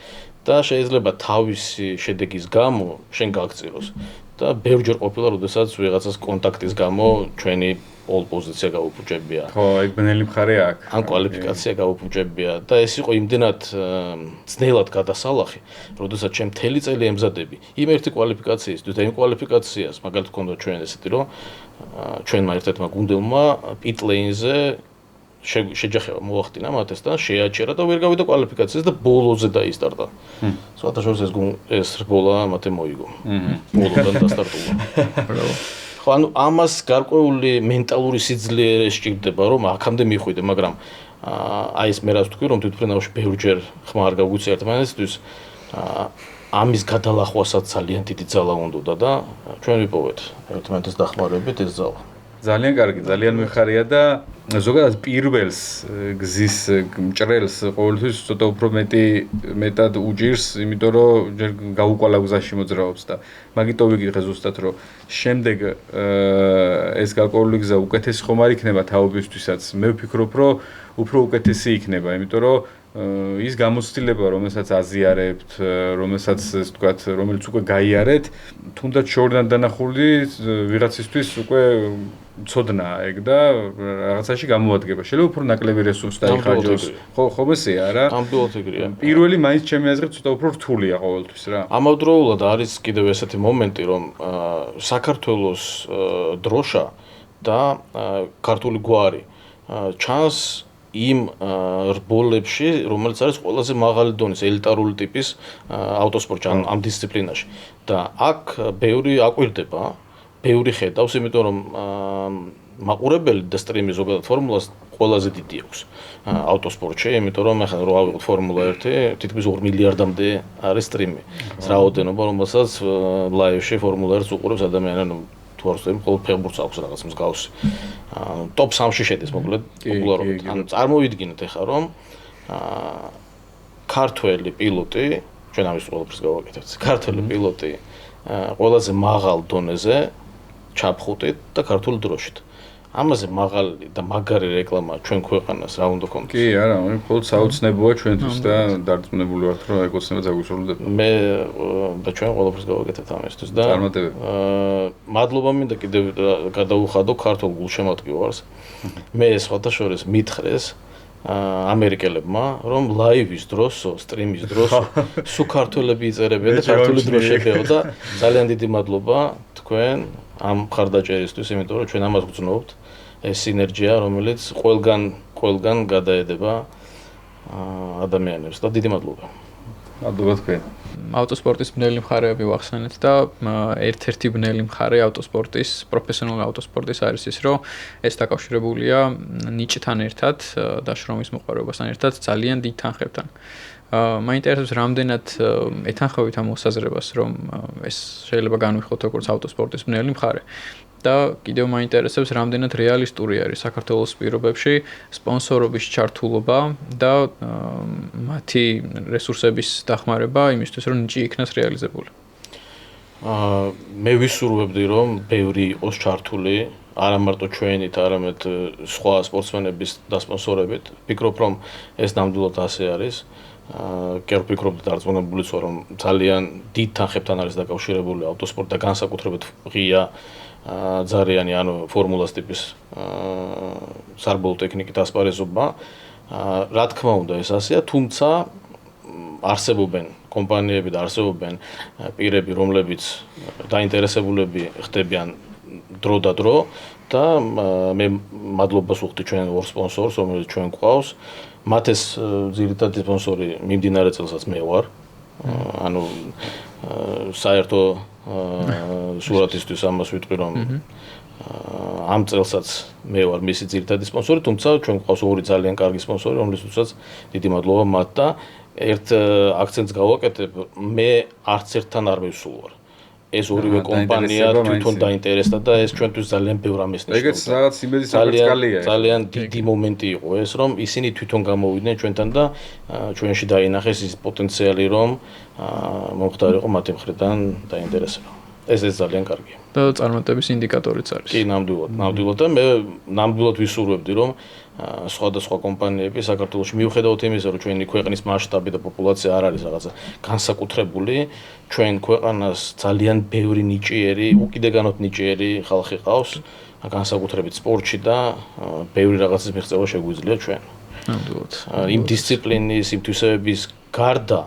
და შეიძლება თავისი შედეგის გამო შენ გაგწიროს. და ბევრჯერ ყოფილა, როდესაც ვიღაცას კონტაქტის გამო ჩვენი all პოზიცია გაუფუჭებია. ხო, ეგ ბნელი მხარე აქვს. ან კვალიფიკაცია გაუფუჭებია და ეს იყო იმდენად ძნელად გადასალახი, როდესაც ჩემ მთელი წელი ემზადები იმ ერთი კვალიფიკაციისთვის და იმ კვალიფიკაციას მაგალითად გქონდა ჩვენ ესეთი რომ ჩვენმა ერთ-ერთმა გუნდელმა pit lane-ზე შეჯახება მოახდინა მათესთან, შეაჩერა და ვერ გავიდა კვალიფიკაციას და ბოლოზე დაისტარტა. სხვადასხვა ეს რბოლა მათე მოიგო. ბოლოდან დასტარტულა. ხო, ანუ ამას გარკვეული მენტალური სიძლიერე სჭირდება, რომ აქამდე მიხვიდე, მაგრამ აი ეს მე რაც ვთქვი, რომ თვითმფრინავში ბევრჯერ ხმა არ გაგვიწია ერთმანეთისთვის, ამის გადალახვასაც ძალიან დიდი ძალა უნდა და ჩვენ ვიპოვეთ ერთმანეთის დახმარებით ეს ძალა. ძალიან კარგი, ძალიან მიხარია და ზოგადად პირველს გზის მჭრელს ყოველთვის ცოტა უფრო მეტად უჭირს, იმიტომ რომ ჯერ გაუკვალა გზაში მოძრაობს და მაგიტომ ვიგიღე ზუსტად რომ შემდეგ ეს გარკვეული გზა უკეთესი ხომ არ იქნება თაობისთვისაც. მე ვფიქრობ, რომ უფრო უკეთესი იქნება, იმიტომ რომ ის გამოცდილება, რომელსაც აზიარებთ, რომელსაც ეს ვთქვათ, რომელიც უკვე გაიარეთ, თუნდაც შორიდან დანახული ვიღაცისთვის უკვე ცოდნა ეგ და რაღაცაში გამოადგება. შეიძლება უფრო ნაკლები რესურსი დაიხარჯოს. ხომ ესეა რა? ამბოლოდ ეგრეა. პირველი მაინც ჩემი აზრით ცოტა უფრო რთულია ყოველთვის რა. ამავდროულად არის კიდევ ესეთი მომენტი, რომ საქართველოს დროშა და ქართული გვარი ჩანს იმ რბოლებში, რომელიც არის ყველაზე მაღალი დონის ელიტარული ტიპის ავტოსპორტში, ამ დისციპლინაში. და აქ ბევრი აკვირდება, ბევრი ხედავს, იმიტომ რომ მაყურებელი და სტრიმი ზოგადად ფორმულას ყველაზე დიდი აქვს ავტოსპორტში, იმიტომ რომ ახლა რო ავიღოთ ფორმულა 1, თითქმის 2 მილიარდამდე არის სტრიმი. რაოდენობა, რომელსაც ლაივში ფორმულა 1-ს უყურებს ადამიანი, თუ არ ვცდები, მხოლოდ ფეხბურთს აქვს რაღაც მსგავსი. ტოპ 3-ში შედის მოკლედ პოპულარობით. ანუ წარმოვიდგინეთ ახლა რომ ქართველი პილოტი, ჩვენ ამის ყველაფერს გავაკეთებთ. ქართველი პილოტი ყველაზე მაღალ დონეზე ჩაფხუტით და ქართული დროშით. ამაზე მაღალი და მაგარი რეკლამა ჩვენ ქვეყანას რა უნდა ქონდეს? კი, არა, მხოლოდ საოცნებოა ჩვენთვის და დარწმუნებული ვართ, რომ ეკოცნება დაგვისრულდება. მე და ჩვენ ყველაფერს გავაკეთებთ ამისთვის და მადლობა მინდა კიდევ გადაუხადო ქართულ გულშემატკივარს. მე სხვადასხვა მითხრეს ამერიკელებმა, რომ ლაივის დროსო, სტრიმის დროსო სულ ქართველები იწერებიან და ქართული დროშებიო და ძალიან დიდი მადლობა თქვენ ამ მხარდაჭერისთვის, იმიტომ რომ ჩვენ ამას გვწნობთ, ეს სინერგია, რომელიც ყველგან გადაედება ადამიანებს და დიდი მადლობა. მადლობა თქვენ. ავტოსპორტის ბნელი მხარეები ვახსენეთ და ერთ-ერთი ბნელი მხარე ავტოსპორტის, პროფესიონალური ავტოსპორტის არის ის, რომ ეს დაკავშირებულია ნიჭთან ერთად, დაშრომის მოყვარეობასთან ერთად ძალიან დიდ თანხებთან. მაინტერესებს რამდენად ეთანხმებით ამ მოსაზრებას, რომ ეს შეიძლება განვიხილოთ როგორც ავტოსპორტის ბნელი მხარე. და კიდევ მაინტერესებს რამდენად რეალისტური არის საქართველოს პირობებში სპონსორობის ჩართულობა და მათი რესურსების დახმარება იმისთვის, რომ ნიჭი იქნას რეალიზებული. მე ვისურვებდი, რომ ბევრი იყოს ჩართული, არა მარტო ჩვენით, არამედ სხვა სპორტსმენების დასპონსორებით. ვფიქრობ, რომ ეს ნამდვილად ასე არის. კი არ ვფიქრობ და დარწმუნებულიც ვარ, რომ ძალიან დიდ თანხებთან არის დაკავშირებული ავტოსპორტი და განსაკუთრებით ღია ძალიან ანუ ფორმულას ტიპის სარბოლო ტექნიკით ასპარეზობა. რა თქმა უნდა ეს ასეა, თუმცა არსებობენ კომპანიები და არსებობენ პირები, რომლებიც დაინტერესებულები ხდებიან დრო და დრო და მე მადლობას ვუხდი ჩვენ ორ სპონსორს, რომელიც ჩვენ გვყავს. მათ ეს ძირითადი სპონსორი მიმდინარე წელსაც მე ვარ. ანუ საერთო სურათისთვის ამას ვიტყვი, რომ ამ წელსაც მე ვარ მისი ძირითადი სპონსორი, თუმცა ჩვენ გვყავს ორი ძალიან კარგი სპონსორი, რომლისთვისაც დიდი მადლობა მათ და ერთ აქცენტს გავაკეთებ, მე არც ერთთან არ მივსულ ვარ. ეს ორივე კომპანია თვითონ დაინტერესდა და ეს ჩვენთვის ძალიან ბევრ ამას ნიშნავს. ეგეც რაღაც იმედის საფრთხეა. ძალიან დიდი მომენტი იყო ეს, რომ ისინი თვითონ გამოვიდნენ ჩვენთან და ჩვენში დაინახეს ის პოტენციალი, რომ მომხდარიყო მათი მხრიდან დაინტერესება. ეს ძალიან კარგია. და წარმატების ინდიკატორიც არის. კი, ნამდვილად და მე ნამდვილად ვისურვებდი, რომ სხვადასხვა კომპანიები საქართველოში მიუხედავად იმისა, რომ ჩვენი ქვეყნის მასშტაბი და პოპულაცია არ არის რაღაცა განსაკუთრებული, ჩვენ ქვეყანას ძალიან ბევრი ნიჭიერი, უკიდეგანოდ ნიჭიერი ხალხი ყავს განსაკუთრებით სპორტში და ბევრი რაღაცის მიღწევა შეგვიძლია ჩვენ. ნამდვილად. იმ დისციპლინის, იმ თვისებების გარდა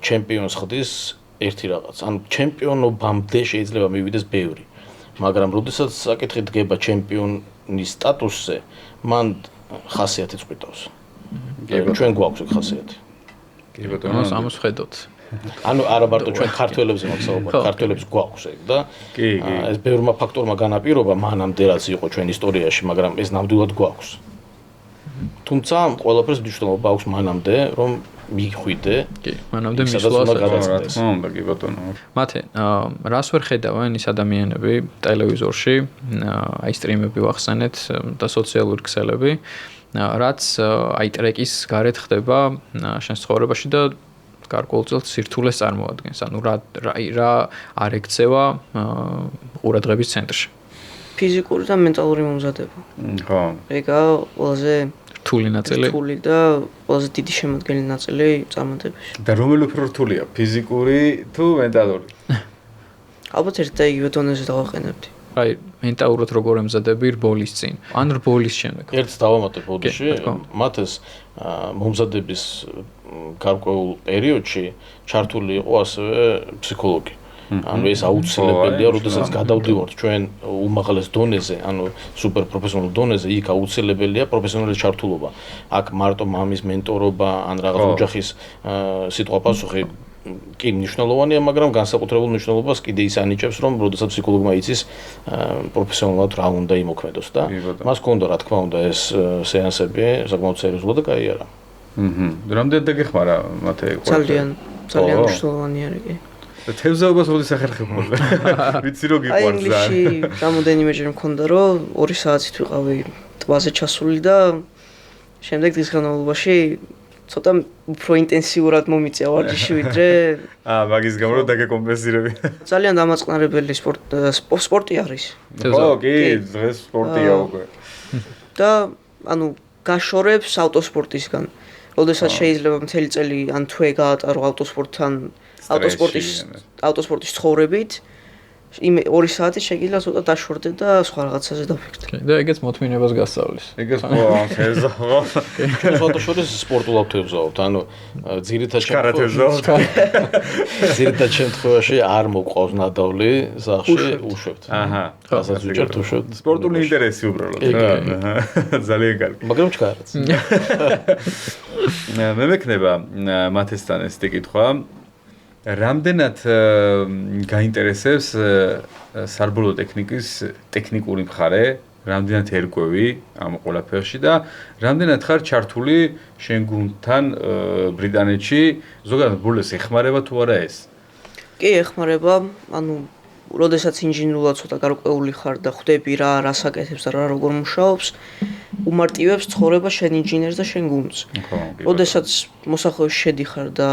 ჩემპიონს ხდის ერთი რაღაც. ანუ ჩემპიონობამდე შეიძლება მივიდეს ბევრი. მაგრამ როდესაც საკითხი დგება ჩემპიონის სტატუსზე, მან ხასიათი წყვიტავს. ჩვენ გვაქვს ეგ ხასიათი. კი ბატონო, ამას ხედავთ. ანუ არა მარტო ჩვენ ქართველებს ვიმახსოვრებთ, ქართველებს გვაქვს ეგ და ეს ბევრმა ფაქტორმა განაპირობა მანამდე რაც იყო ჩვენ ისტორიაში, მაგრამ ეს ნამდვილად გვაქვს. თუმცა ყველაფერს მნიშვნელობა აქვს მანამდე, რომ მიხვიდე. კი, მანამდე მისვლას რა თქმა უნდა, კი ბატონო. მათე, რას ვერ ხედავენ ის ადამიანები ტელევიზორში, აი სტრიმები ვახსენეთ და სოციალური ქსელები, რაც აი ტრეკის გარეთ ხდება შენ ცხოვრებაში და გარკვეულწილად სირთულეს წარმოადგენს. ანუ რა არ ეკცევა ყურადღების ცენტრში. ფიზიკური და მენტალური მომზადება. ხო. ეგა ყველაზე რთული ნაწილი. რთული და ყველაზე დიდი შემადგენელი ნაწილი წარმატებაში. და რომელი უფრო რთულია, ფიზიკური თუ მენტალური? ალბათ ერთ და იგივე დონეზე დავაყენებდი. აი მენტალურად როგორ ემზადები რბოლის წინ, ან რბოლის შემდეგ. ერთს დავამატებ ბოდიში, მათ ეს მომზადების გარკვეულ პერიოდში ჩართული იყო ასევე ფსიქოლოგი. ანუ ეს აუცილებელია, როდესაც გადავდივართ ჩვენ უმაღლეს დონეზე, ანუ სუპერპროფესიონალურ დონეზე, იქ აუცილებელია პროფესიონალური ჩართულობა. აქ მარტო მამის მენტორობა ან რაღაც ოჯახის სიტყვა-პასუხი კი მნიშვნელოვანია, მაგრამ განსაკუთრებულ მნიშვნელობას კიდე ის ანიჭებს, რომ როდესაც ფსიქოლოგმა იცის პროფესიონალურად რა უნდა იმოქმედოს და მას ჰქონდა რა თქმა უნდა ეს სეანსები საკმაოდ სერიოზულად და კაი არა. რამდენად დაგეხმარა მათე? ძალიან მნიშვნელოვანი არის კი. და თევზაობას როდის ახერხებ ხოლმე? ვიცი რომ გიყვარს. აი ინგლისში რამოდენიმეჯერ მქონდა რომ 2 საათით ვიყავი ტბაზე ჩასული და შემდეგ დღის განმავლობაში ცოტა უფრო ინტენსიურად მომიწია ვარჯიში ვიდრე მაგის გამო რომ დაგეკომპენსირები. ძალიან დამაწყნარებელი სპორტი არის. ხო, კი, დღეს სპორტია უკვე. და ანუ გაშორებს ავტოსპორტისგან. როდესაც შეიძლება მთელი წელი ან თვე გაატარო ავტოსპორტთან ავტოსპორტის ცხოვრებით, იმ 2 საათი შეიძლება ცოტა დაშორდე და სხვა რაღაცაზე დაფიქრდე. და ეგეც მოთმინებას გასწავლის. ეგეც ხო, თევზაო. ჩვენ სხვადასხვა სპორტულად თევზაობთ, ანუ ძირითად შემთხვევაში არ მოყავს ნადავლი, ზახში უშვებთ. აჰა. რასაც ვიჭერთ უშვებთ. სპორტული ინტერესი უბრალოდ. ძალიან კარგი. მაგრამ ჩქარაც. მე მექნება მათესთან ეს კითხვა. რამდენად გაინტერესებს საბოლოო ტექნიკური მხარე, რამდენად ერკვევი ამ ყველაფერში და რამდენად ხარ ჩართული შენ გუნდთან ბრიტანეთში, ზოგადად ბოლოს ეხმარება თუ არა ეს? კი, ეხმარება, ანუ როდესაც ინჟინერულად ცოტა გარკვეული ხარ და ხვდები რა რასაკეთებს და რა როგორ მუშაობს, უმარტივებს ცხოვრება შენ ინჟინერს და შენ გუნდს. როდესაც მოსახლეობაში შედიხარ და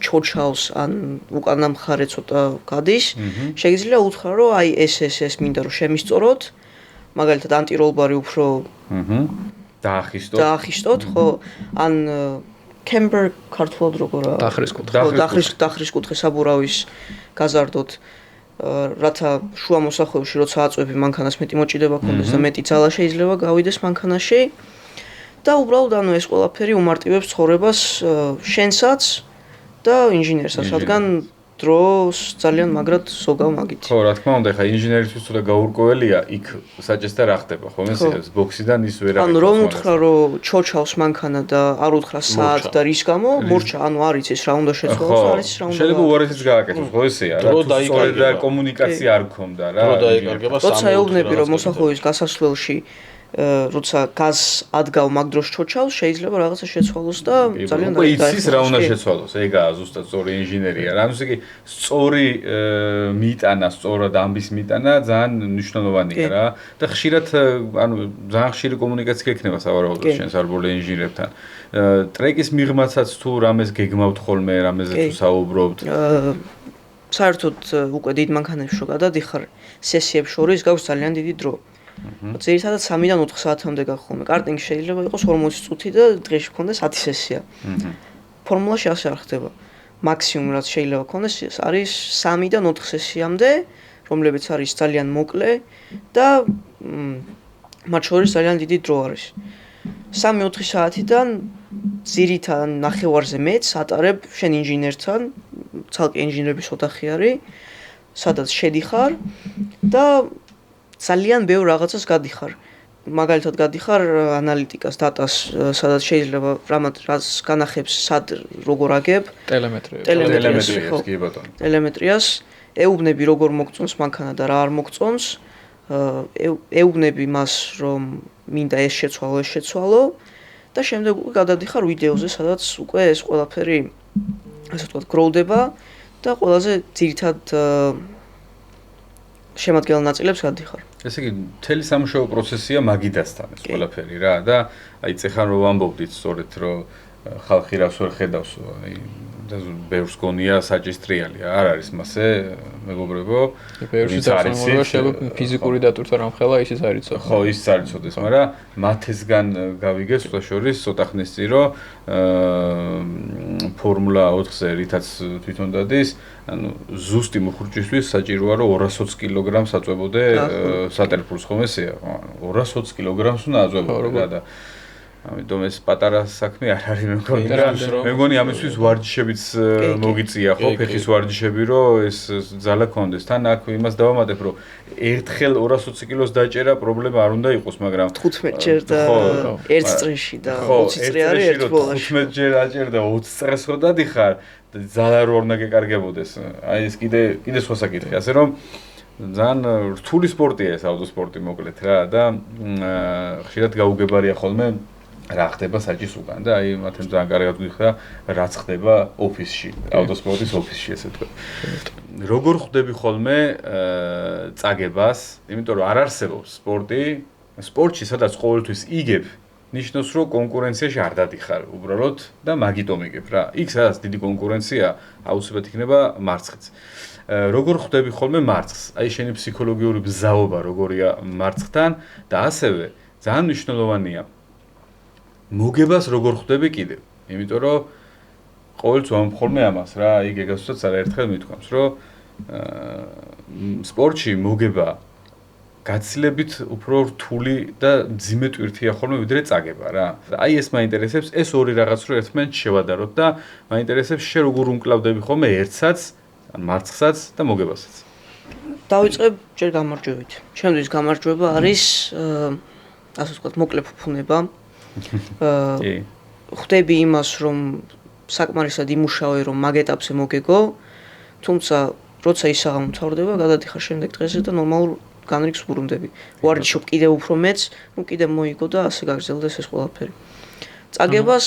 ჩოჩავს ან უკანა მხარე ცოტა გადის, შეიძლება უთხრა რომ აი ეს მინდა რომ შემისწოროთ, მაგალითად ანტიროლბარი უფრო დაახისტოთ, ხო, ან კემბერ ქართულად როგორა დახრის კუთხე საბურავის გაზარდოთ, რათა შუა მოსახლეობაში როცა აწვევი მანქანას მეტი მოჭიდება ქონდეს და მეტი ძალა შეიძლება გავიდეს მანქანაში და უბრალოდ ანუ ეს ყველაფერი უმარტივებს ცხოვრებას შენსაც და ინჟინერსაც, რადგან დროს ძალიან მაგრად ზოგავ მაგით. ხო, რა თქმა უნდა, ხა ინჟინერისთვის თუ და გაურკვეველია, იქ საჭესთან რა ხდება, ხო, ეს ბოქსიდან ის ვერ აღება. ანუ რომ უთხრა რომ ჩოჩავს მანქანა და არ უთხრა საათ და რის გამო, მორჩა, ანუ არის ეს რა უნდა შეცვალოს, არის რა უნდა. შეიძლება უარესიც გააკეთოს, ხო ესეა, რა თქმა და კომუნიკაცია არ გქონდა რა. რო დაიკარგება სამი. როცა ეუბნები რომ მოსახლეობის გასასვლელში როცა გაზ ადგავ მაგ დროს ჩოჩავს, შეიძლება რაღაცა შეცვალოს და ძალიან დაიწყოს. იცის რა უნდა შეცვალოს, ეგაა ზუსტად სწორი ინჟინერია. ანუ ესე იგი სწორი მიტანა, სწორად ამბის მიტანა ძალიან მნიშვნელოვანია რა. და ხშირად ანუ ძალიან ხშირი კომუნიკაცია ექნება სავარაუდოდ შენ საბოლოო ინჟინერებთან. ტრეკის მიღმაცაც თუ რამეს გეგმავთ ხოლმე, რამეზე თუ საუბრობთ. საერთოდ უკვე დიდ მანქანებში რო გადადიხარ, სესიებს შორის გაქვს ძალიან დიდი დრო. ძირითადად 3-დან 4 საათამდე გახხოლმე. კარტინგი შეიძლება იყოს 40 წუთი და დღეში გქონდეს 10 სესია. ფორმულაში ასე არ ხდება. მაქსიმუმ რაც შეიძლება გქონდეს არის 3-დან 4 სესიამდე, რომლებიც არის ძალიან მოკლე და მათ შორის ძალიან დიდი დრო არის. 3-4 საათიდან ძირითადად ნახევარზე მეც ატარებ შენ ინჟინერთან, ცალკე ინჟინერების ოთახი არის, სადაც შედიხარ და ძალიან ბევრ რაღაცას გადიხარ. მაგალითად გადიხარ ანალიტიკას, დატას, სადაც შეიძლება რაც განახებს სად როგორ აგებ, ტელემეტრიას, კი ბატონო. ტელემეტრიას ეუბნები როგორ მოგწონს მანქანა და რა არ მოგწონს, ეუბნები მას რომ მინდა ეს შეცვალო და შემდეგ უკვე გადადიხარ ვიდეოზე, სადაც უკვე ეს ყველაფერი ასე ვთქვათ გროვდება და ყველაზე ძირითად შემადგენელ ნაწილებს გადიხარ. ესე იგი, მთელი სამუშაო პროცესია მაგიდასთან ეს ყველაფერი რა და აი წეხან რომ ვამბობდით სწორედ რომ ხალხი რას ვერ ხედავს, აი და ბევრს გონია საჭისტრიალი, არ არის მასე მეგობრებო. ბევრში დასამორა შეიძლება ფიზიკური დატვირთვა რამხელა ისიც არ იცოდეს. ხო, ისიც არ იცოდეს, მაგრამ მათესგან გავიგე ცოტა შორის ცოტა ხნის წინ რომ ფორმულა 4-ზე რითაც თვითონ დადის, ანუ ზუსტი მოხურჭისთვის საჭიროა რომ 220 კილოგრამს აწვებოდე სატერფულს ხომ ესეა? 220 კილოგრამს უნდა აწვებოდე რა და ამიტომ ეს პატარა საქმე არ არის მე მგონი ამისთვის ვარჯიშებიც მოგიწია ხო ფეხის ვარჯიშები რომ ეს ძალა კონდეს თან აქ იმას დავამატებ რომ ერთხელ 220 კილოს დაჭერა პრობლემა არ უნდა იყოს მაგრამ 15 ჯერ და ერთ წრეში და 20 წრე არის ერთ ბოლოში 15 ჯერ აჭერ და 20 წრეს ხო დადიხარ ძალა რო არ უნდა გეკარგებოდეს აი ეს კიდე სხვა საკითხი ასე რომ ძალიან რთული სპორტია ეს ავტოსპორტი მოკლედ რა და ხშირად გაუგებარია ხოლმე რა ხდება საჭის უკან და აი მათემ ძალიან კარგად გიხდა რაც ხდება ოფისში, ავტოსპორტის ოფისში ესე თქვა. როგორ ხვდები ხოლმე წაგებას, იმიტომ რომ არ არსებობს სპორტში სადაც ყოველთვის იგებ, ნიშნავს რომ კონკურენციაში არ დადიხარ უბრალოდ და მაგიტომ იგებ რა. იქ სადაც დიდი კონკურენცია აუცილებლად იქნება მარცხიც. როგორ ხვდები ხოლმე მარცხს? აი შენი ფსიქოლოგიური ბზაობა როგორია მარცხთან და ასევე ძალიან მნიშვნელოვანია მოგებას როგორ ხვდები კიდევ. იმიტომ რომ ყოველთვის ვამბობ ხოლმე ამას რა, აი გეგასუცაც არაერთხელ მithქვამს, რომ სპორტში მოგება გაცილებით უფრო რთული და მძიმე ტვირთია ხოლმე ვიდრე წაგება რა. აი ეს მაინტერესებს, ეს ორი რაღაც რო ერთმანეთს შევადაროთ და მაინტერესებს შე როგორ უმკლავდები ხოლმე ერთსაც, ან მარცხსაც და მოგებასაც. დავიწყებ ჯერ გამარჯვებით. ჩემთვის გამარჯვება არის ასე ვთქვათ მოკლე ფუფუნება. ხვდები იმას რომ საკმარისად იმუშავე რომ მაგ ეტაპზე მოგეგო თუმცა როცა ისაღამ მთავრდება გადადიხარ შემდეგ დღეზე და ნორმალურ განრიგს ვბრუნდები ვარჯიშობ კიდევ უფრო მეც ნუ კიდევ მოიგო და ასე გაგრძელდეს ეს ყველაფერი წაგებას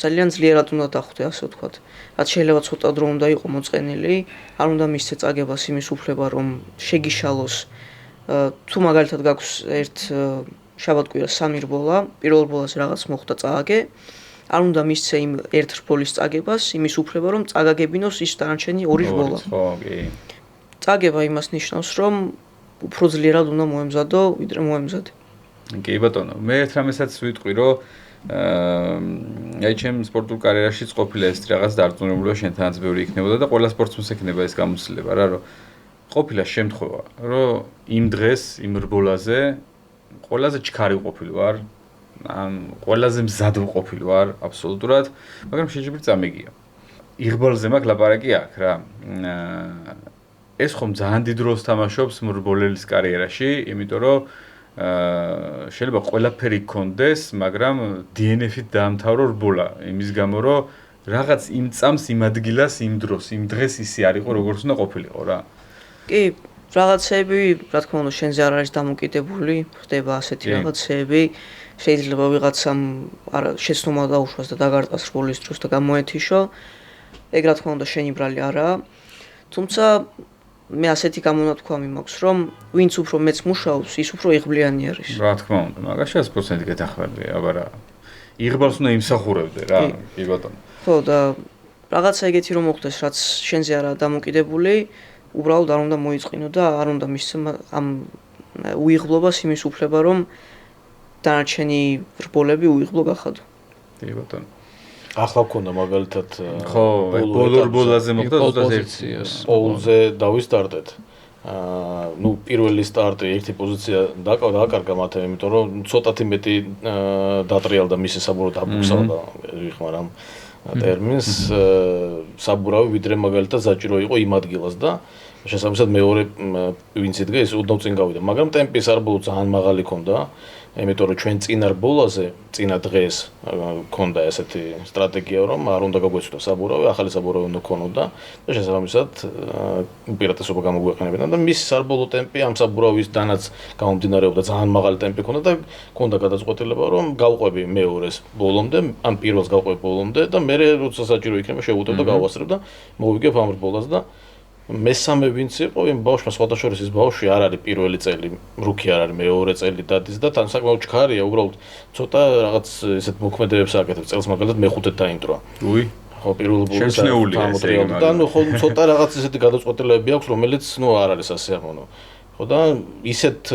ძალიან ძლიერად უნდა დახვდე ასე ვთქვათ რაც შეიძლება ცოტა დრო უნდა იყო მოწყენილი არ უნდა მისცე წაგებას იმის უფლება რომ შეგიშალოს თუ მაგალითად გაქვს ერთ შაბათ-კვირას 3 რბოლა, პირველ რბოლაზე რაღაც მოხდა წააგე. არ უნდა მისცე იმ ერთ რბოლის წაგებას, იმის უფლება რომ წაგაგებინოს ის დანარჩენი 2 რბოლა. ხო, კი. წაგება იმას ნიშნავს, რომ უფრო ძლიერად უნდა მოემზადო, ვიდრე მოემზადე. კი ბატონო, მე ერთ რამესაც ვიტყვი, რომ აი ჩემ სპორტულ კარიერაშიც ყოფილა ეს რაღაც დარწმუნებულება შენთანაც ბევრი იქნებოდა და ყველა სპორტსმენს ექნება ეს გამოცდილება რა, რომ ყოფილა შემთხვევა, რომ იმ დღეს, იმ რბოლაზე ყველაზე ჩქარი ყოფილი ვარ, ან ყველაზე მზად ყოფილი ვარ აბსოლუტურად, მაგრამ შეიძლება წამეგია. იღბალზე მაქვს ლაპარაკი აქ რა. ეს ხომ ძალიან დიდ როლს თამაშობს რბოლელის კარიერაში, იმიტომ რომ შეიძლება ყველაფერი გქონდეს, მაგრამ DNF-ით დაამთავრო რბოლა, იმის გამო რომ რაღაც იმ წამს, იმ ადგილას, იმ დროს, იმ დღეს ისე არ იყო, როგორც უნდა ყოფილიყო რა. კი რაღაცები, რა თქმა უნდა, შენზე არ არის დამოკიდებული, ხდება ასეთი რაღაცები. შეიძლება ვიღაცამ შეცდომა დაუშვას და დაგარტყას რბოლის დროს და გამოეთიშო. ეგ რა თქმა უნდა შენი ბრალი არაა. თუმცა მე ასეთი გამონათქვამი მაქვს, რომ ვინც უფრო მეც მუშაობს, ის უფრო იღბლიანი არის. რა თქმა უნდა, მაგას 100% გეთახმები, აბა რა. იღბალს უნდა იმსახურებდე რა, კი ბატონო. ხო და რაღაცა ეგეთი რომ მოხდეს, რაც შენზე არაა დამოკიდებული. უბრალოდ არ უნდა მოიწყინო და არ უნდა მისცე ამ უიღბლობას იმის უფლება რომ დანარჩენი რბოლები უიღბლო გახადო. კი ბატონო. ახლა გქონდა მაგალითად ხო, ბოლო რბოლაზე მოხდა 21-ს. პოულზე დავისტარტეთ. ну პირველი სტარტი ერთი პოზიცია დააკარგა მათემ, იმიტომ რომ ცოტათი მეტი დატრიალდა მისი საბურავი დაბუქსავდა ვიხმარ ამ ტერმინს საბურავი ვიდრე მაგალითად საჭირო იყო იმ ადგილას და შესაბამისად მეორე ვინც იდგა ის უდნავ წინ გავიდა, მაგრამ ტემპი სარბოლო ძალიან მაღალი ქონდა, იმიტომ რომ ჩვენ წინარ ბოლაზე, წინა დღეს ქონდა ესეთი სტრატეგია, რომ არ უნდა გაგვეცვლა საბურავი, ახალი საბურავი უნდა ქონოდა და შესაბამისად უპირატესობა გამოგვეყენებინა და მის სარბოლო ტემპი ამ საბურავის დანაც გამომდინარეობდა ძალიან მაღალი ტემპი ქონდა და ქონდა გადაწყვეტილება, რომ გავყვები მეორეს ბოლომდე, ან პირველს გავყვები ბოლომდე და მე როცა საჭირო იქნება შევუტევ და გავასწრებ და მოვიგებ ამ რბოლას და მესამე ვინც იყო იმ ბავშვმა სხვადასხვა ის ბავშვი არ არის პირველი წელი რუქი არ არის მეორე წელი დადის და თან საკმაოდ ჩქარია უბრალოდ ცოტა რაღაც ესეთ მოქმედებებს აკეთებს წელს მაგალითად მეხუთედ დაინტროა ხო პირველ ბოლოს ამოტრიალდა და ნუ ხო ცოტა რაღაც ესეთი გადაწყვეტილებები აქვს რომელიც ნუ არ არის ასეამონო ხო და ისეთ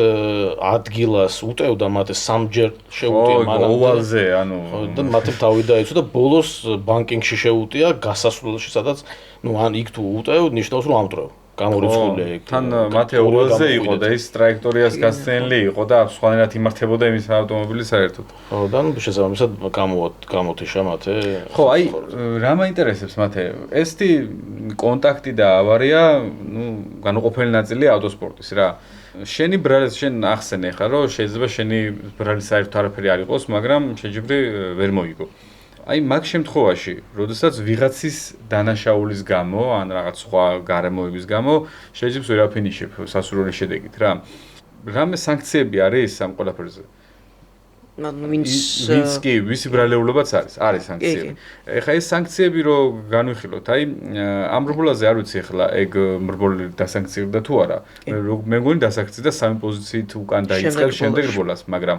ადგილას უტევდა მათ სამჯერ შეუტია მანამდე ოვალზე ანუ და მათი თავი დაიცვა და ბოლოს ბანკინგში შეუტია გასასვლელში სადაც ну ან იქ თუ უტევ ნიშნავს რომ ამტრევ გამორიცხულია იქ თან მათე ოვალზე იყო და ის ტრაექტორიას გასცენილი იყო და სხვანაირად იმართებოდა იმის ავტომობილი საერთოდ ხო და ნუ შესაბამისად გამოთიშა მათე ხო აი რა მაინტერესებს მათე ესეთი კონტაქტი და ავარია ну განუყოფელი ნაწილია ავტოსპორტის რა შენი ბრალს შენ ახსენე ხარ რომ შეიძლება შენი ბრალი საერთოდ არაფერი არ იყოს მაგრამ შეჯიბრი ვერ მოიგო აი მაგ შემთხვევაში, როდესაც ვიღაცის დანაშაულის გამო, ან რაღაც სხვა გარემოების გამო შეიძლება ვერ აფინიშებ სასურველი შედეგით რა. რამე სანქციები არის ამ ყველაფერზე? ვინც კი, ვისი ბრალეულობაც არის სანქციები. ეხლა ეს სანქციები რო განვიხილოთ, აი ამ რბოლაზე არ ვიცი ეხლა ეგ რბოლი დასანქცირდა თუ არა. მე მგონი დასანქცირდა სამი პოზიციით უკან დაიწყებს შემდეგ რბოლას, მაგრამ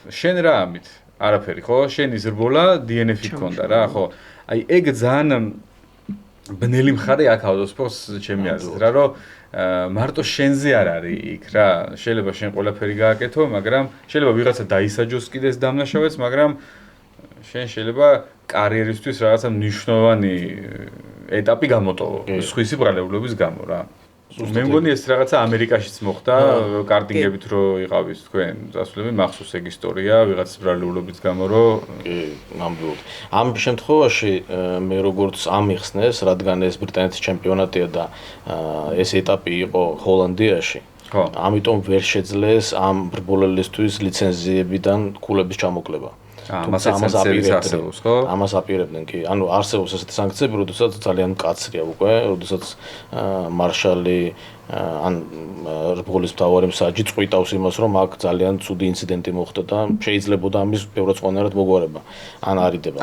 შენ რა ამით? არაფერი ხო? შენი ზრბოლა DNF-ი ქონდა რა, ხო? აი ეგ ძალიან ბნელი მხარე აქ ავტოსპორტს ჩემი აზრით რა, რომ მარტო შენზე არ არის იქ რა. შეიძლება შენ ყველაფერი გააკეთო, მაგრამ შეიძლება ვიღაცა დაისაჯოს კიდეს დამნაშავეც, მაგრამ შენ შეიძლება კარიერისთვის რაღაცა მნიშვნელოვანი ეტაპი გამოტოვო, სხვისი ბრალეულობის გამო რა. მე მგონი ეს რაღაცა ამერიკაშიც მოხდა კარტინგებით რო იყავის თქვენ დასვლები მახსოვს ეგ ისტორია ვიღაც ბრალეულობის გამო რო კი ნამდვილად ამ შემთხვევაში მე როგორც ამიხსნეს რადგან ეს ბრიტანეთის ჩემპიონატია და ეს ეტაპი იყო ჰოლანდიაში ხო ამიტომ ვერ შეძლეს ამ რბოლელისთვის ლიცენზიებიდან ქულების ჩამოკლება ამას აპირებდნენ ხო? ამას აპირებდნენ კი. ანუ არსებობს ესეთი სანქციები, როდესაც ძალიან მკაცრია უკვე, როდესაც მარშალი ან რბოლის მთავარი მსაჯი წყვიტავს იმას, რომ აქ ძალიან ცუდი ინციდენტი მოხდა და შეიძლებოდა ამის ბევრად სხვანაირად მოგვარება. ან არიდება.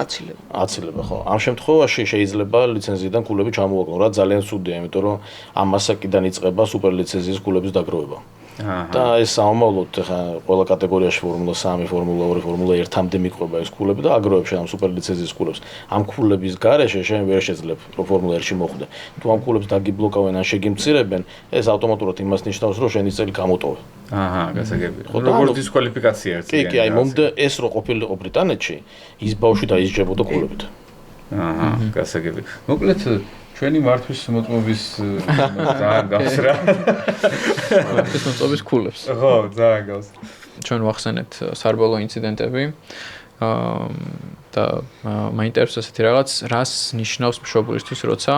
აცილება ხო. ამ შემთხვევაში შეიძლება ლიცენზიიდან ქულები ჩამოაკლო, რა ძალიან ცუდია, იმიტომ რომ ამ მასაკიდან იწყება სუპერლიცენზიის ქულების დაგროვება. და ეს სამომავლოდ ხა ყველა კატეგორიაში ფორმულა 3, ფორმულა 2, ფორმულა 1-მდე მიყვება ეს ქულები და აგროვებს ამ სუპერლიცენზიის ქულებს. ამ ქულების გარეშე შენ ვერ შეძლებ რომ ფორმულა 1-ში მოხვდე. თუ ამ ქულებს დაგიბლოკავენ ან შეგიმცირებენ, ეს ავტომატურად იმას ნიშნავს, რომ შენი წელი გამოტოვე. გასაგებია. როგორც დისკვალიფიკაცია ერთ კი, აი მომდა ეს რო ყოფილიყო ბრიტანეთში, ის ბავშვი დაისჯებოდა ქულებით. გასაგებია. მოკლედ ჩვენი მართვის მოწმობის ძალიან გავს რა. მართვის მოწმობის ქულებს. ხო, ძალიან გავს. ჩვენ ვახსენეთ სარბოლო ინციდენტები. და მაინტერესებს ესეთი რაღაც, რას ნიშნავს მშობლისთვის, როცა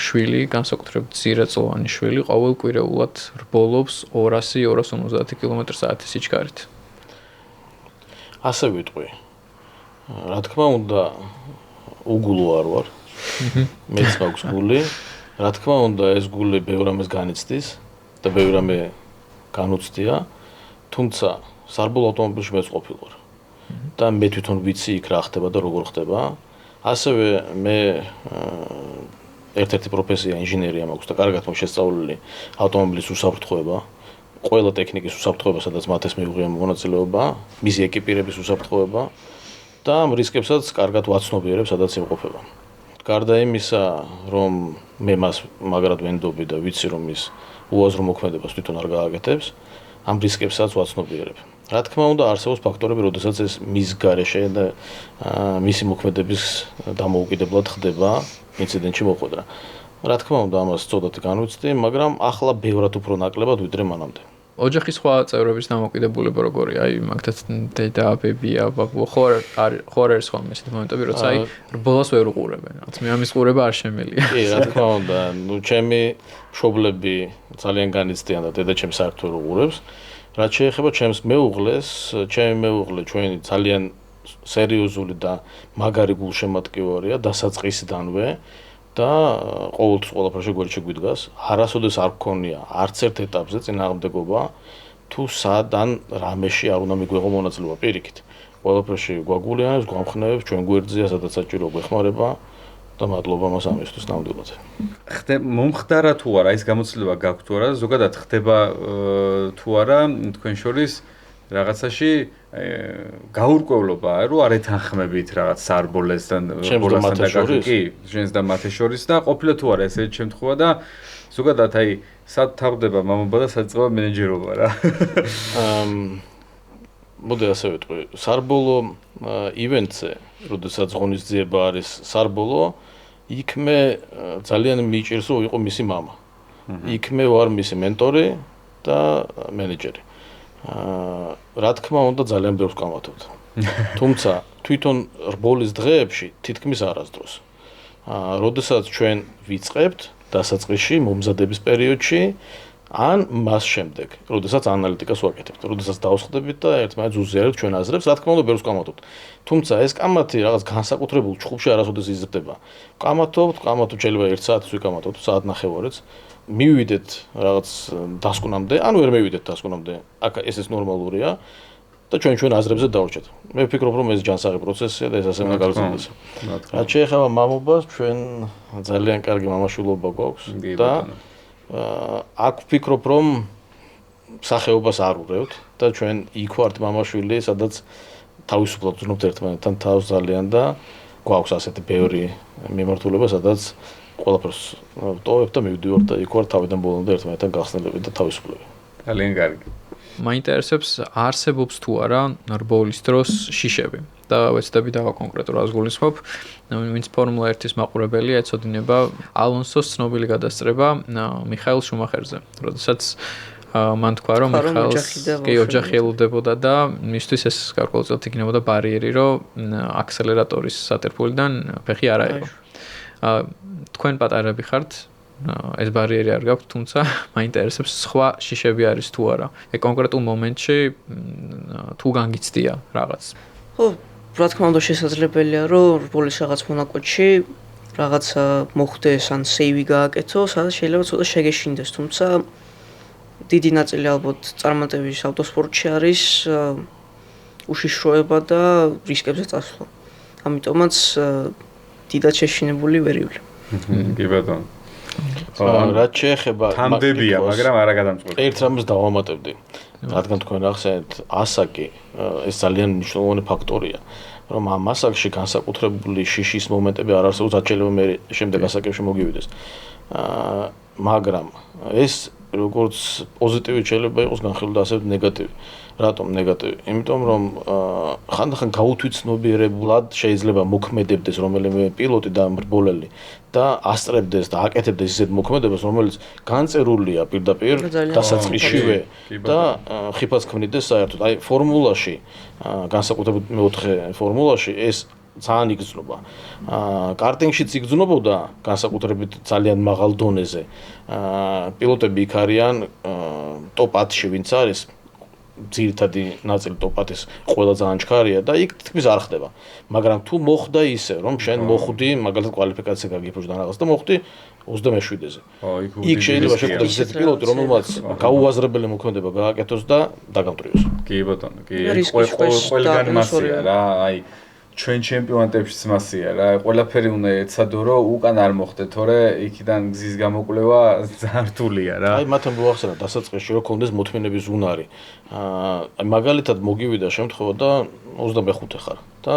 შვილი, განსაკუთრებით მცირეწლოვანი შვილი, ყოველკვირეულად რბოლობს 200-250 კმ/სთ სიჩქარით. ასე ვიტყვი. რა თქმა უნდა, უგულო არ ვარ. მეც მაქვს გული. რა თქმა უნდა, ეს გული ბევრ ამას განიცდის და ბევრ ამე განუცდია, თუმცა სარბოლო ავტომობილში მეც ყოფილვარ. და მე თვითონ ვიცი იქ რა ხდება და როგორ ხდება. ასევე მე ერთ-ერთი პროფესია ინჟინერია მაქვს და კარგად მაქვს შესწავლილი ავტომობილის უსაფრთხოება. ყველა ტექნიკის უსაფრთხოება, სადაც მათ ეს მიუღია მონაწილეობა, მისი ეკიპირების უსაფრთხოება და ამ რისკებსაც კარგად ვაცნობიერებ, სადაც იმყოფება. გარდა იმისა, რომ მე მას მაგრად ვენდობი და ვიცი, რომ ის უაზრო მოქმედებას თვითონ არ გააკეთებს, ამ რისკებსაც ვაცნობიერებ. რა თქმა უნდა, არსებობს ფაქტორები, როდესაც ეს მის გარეშე და მისი მოქმედების დამოუკიდებლად ხდება ინციდენტში მოხვედრა. რა თქმა უნდა, ამას ცოტათი განვიცდი, მაგრამ ახლა ბევრად უფრო ნაკლებად ვიდრე მანამდე. ოჯახის სხვა წევრების დამოკიდებულება როგორია? აი, მაგათ დედა, ბებია, ბაბუა, ხო არის ხოლმე ესეთი მომენტები, როცა აი რბოლას ვერ უყურებენ. რაც მე ამის ყურება არ შემელია. კი, რა თქმა უნდა, ჩემი მშობლები ძალიან განიცდიან და დედა ჩემს საერთოდ ვერ უყურებს. რაც შეეხება ჩემს მეუღლეს, ჩემი მეუღლე ჩვენი ძალიან სერიოზული და მაგარი გულშემატკივარია, დასაწყისიდანვე და ყოველთვის ყველაფერში გვერდში გვიდგას. არასოდეს არ გქონია არც ერთ ეტაპზე წინააღმდეგობა თუ სადან რამეში არ უნდა მიგვეღო მონაწილეობა პირიქით. ყველაფერში გვაგულიანებს, გვამხნევებს, ჩვენ გვერდზეა, სადაც საჭირო გვეხმარება და მადლობა მას ამისთვის ნამდვილად. მომხდარა თუ არა ის გამოცდილება გაქვთ თუ არა, ზოგადად ხდება თუ არა თქვენ შორის რაღაცაში გაურკვევლობაა, რომ არ ეთანხმებით რაღაც სარბოლესთან, ბოლასთან დაკავშირებით. კი, შენს და მათეს შორის და ყოფილა თუ არა ესეთი შემთხვევა და ზოგადად აი სად თავდება მამობა და სად წება მენეჯერობა რა. მოდი ასე ვიტყვი, სარბოლო ივენტზე, როდესაც ღონისძიება არის სარბოლო, იქ მე ძალიან მიჭირს რომ იყო მისი მამა. იქ მე ვარ მისი მენტორი და მენეჯერი. რა თქმა უნდა ძალიან ბევრს ვკამათობთ. თუმცა თვითონ რბოლის დღეებში თითქმის არასდროს. როდესაც ჩვენ ვიწყებთ დასაწყისში, მომზადების პერიოდში, ან მას შემდეგ, როდესაც ანალიტიკას ვაკეთებთ, როდესაც დავსხდებით და ერთმანეთს უზიარებთ ჩვენ აზრებს, რა თქმა უნდა ბევრს ვკამათობთ. თუმცა ეს კამათი რაღაც განსაკუთრებულ ჩხუბში არასოდეს იზრდება. ვკამათობთ შეიძლება 1 საათს ვიკამათოთ, საათნახევარიც. მივიდეთ რაღაც დასკვნამდე, ან ვერ მივიდეთ დასკვნამდე. აქ ეს ნორმალურია და ჩვენ აზრებზე დავრჩეთ. მე ვფიქრობ, რომ ეს ჯანსაღი პროცესია და ეს ასე უნდა გავწოდოს. რაც შეეხება მამობას, ჩვენ ძალიან კარგი მამაშვილობა გვაქვს და აქ ვფიქრობ, რომ სახეობას არ ურევთ და ჩვენ იქ ვართ მამაშვილი, სადაც თავისუფლად ვზრუნავთ ერთმანეთთან თავს ძალიან და გვაქვს ასეთი ბევრი მიმართულება, სადაც ყველაფერს ვტოვებ და მივდივარ და იქ ვარ თავიდან ბოლომდე ერთმანეთთან გახსნილები და თავისუფლები. ძალიან კარგი. მაინტერესებს არსებობს თუ არა რბოლის დროს შიშები და ვეცდები დავა კონკრეტულ გულისხმობ, ვინც ფორმულა 1-ის მაყურებელია, ეცოდინება ალონსოს ცნობილი გადასწრება მიხაელ შუმახერზე, როდესაც მან თქვა, რომ მიხაელს ოჯახი ელოდებოდა და მისთვის ეს გარკვეულწილად იქნებოდა ბარიერი, რომ აქსელერატორის სატერფულიდან ფეხი არ აიღო. თქვენ პატარები ხართ, ეს ბარიერი არ გაქვთ, თუმცა მაინტერესებს სხვა შიშები არის თუ არა. კონკრეტულ მომენტში თუ განგიცდია რაღაც. ხო, რა თქმა უნდა შესაძლებელია, რომ რბოლის რაღაც მონაკვეთში რაღაც მოხდეს ან სეივი გააკეთო, სადაც შეიძლება ცოტა შეგეშინდეს, თუმცა დიდი ნაწილი ალბათ წარმატების ავტოსპორტში არის უშიშროება და რისკებზე წასვლა. ამიტომაც დიდად შეშინებული ვერ ივლი. კი ბატონო. რაც შეეხება თამდებია, მაგრამ არა გადამწყვეტი. ერთ რამს დავამატებდი. რადგან თქვენ ახსენეთ ასაკი, ეს ძალიან მნიშვნელოვანი ფაქტორია, რომ ამ ასაკში განსაკუთრებული შიშის მომენტები არ არსებობს, შეიძლება მე შემდეგ ასაკებში მოგივიდეს. მაგრამ ეს როგორც პოზიტივი შეიძლება იყოს განხილული და ასევე ნეგატივი. რატომ ნეგატივი? იმიტომ რომ ხანდახან გაუთვითცნობიერებლად შეიძლება მოქმედებდეს რომელიმე პილოტი და რბოლელი და ასწრებდეს და აკეთებდეს ისეთ მოქმედებას, რომელიც განწერულია პირდაპირ დასაწყისშივე და ხიფას ქმნიდეს საერთოდ. აი ფორმულაში, განსაკუთრებით მეოთხე ფორმულაში ეს ძალიან იგრძნობა. კარტინგშიც იგრძნობოდა განსაკუთრებით ძალიან მაღალ დონეზე. პილოტები იქ არიან ტოპ 10-ში ვინც არის ძირითადი ნაწილი ტოპ 10-ის ყველა ძალიან ჩქარია და იქ თითქმის არ ხდება. მაგრამ თუ მოხდა ისე, რომ შენ მოხვდი, მაგალითად კვალიფიკაცია გაგიფროჟდა რაღაც და მოხვდი 27-ზე. იქ შეიძლება შეხვდეს ისეთი პილოტი, რომელმაც გაუაზრებელი მოქმედება გააკეთოს და დაგამტრიოს. კი ბატონო, კი. ყველგან მასია რა, აი ჩვენ ჩემპიონატებშიც მასია რა, ყველაფერი უნდა ეცადო, რომ უკან არ მოხდე, თორე იქიდან გზის გამოკვლევა ძალიან რთულია რა. აი მათთან მოახსენა დასაწყისში რომ კონდეს მოთმინების უნარი. აი მაგალითად მოგივიდა შემთხვევა და 25 ხარ და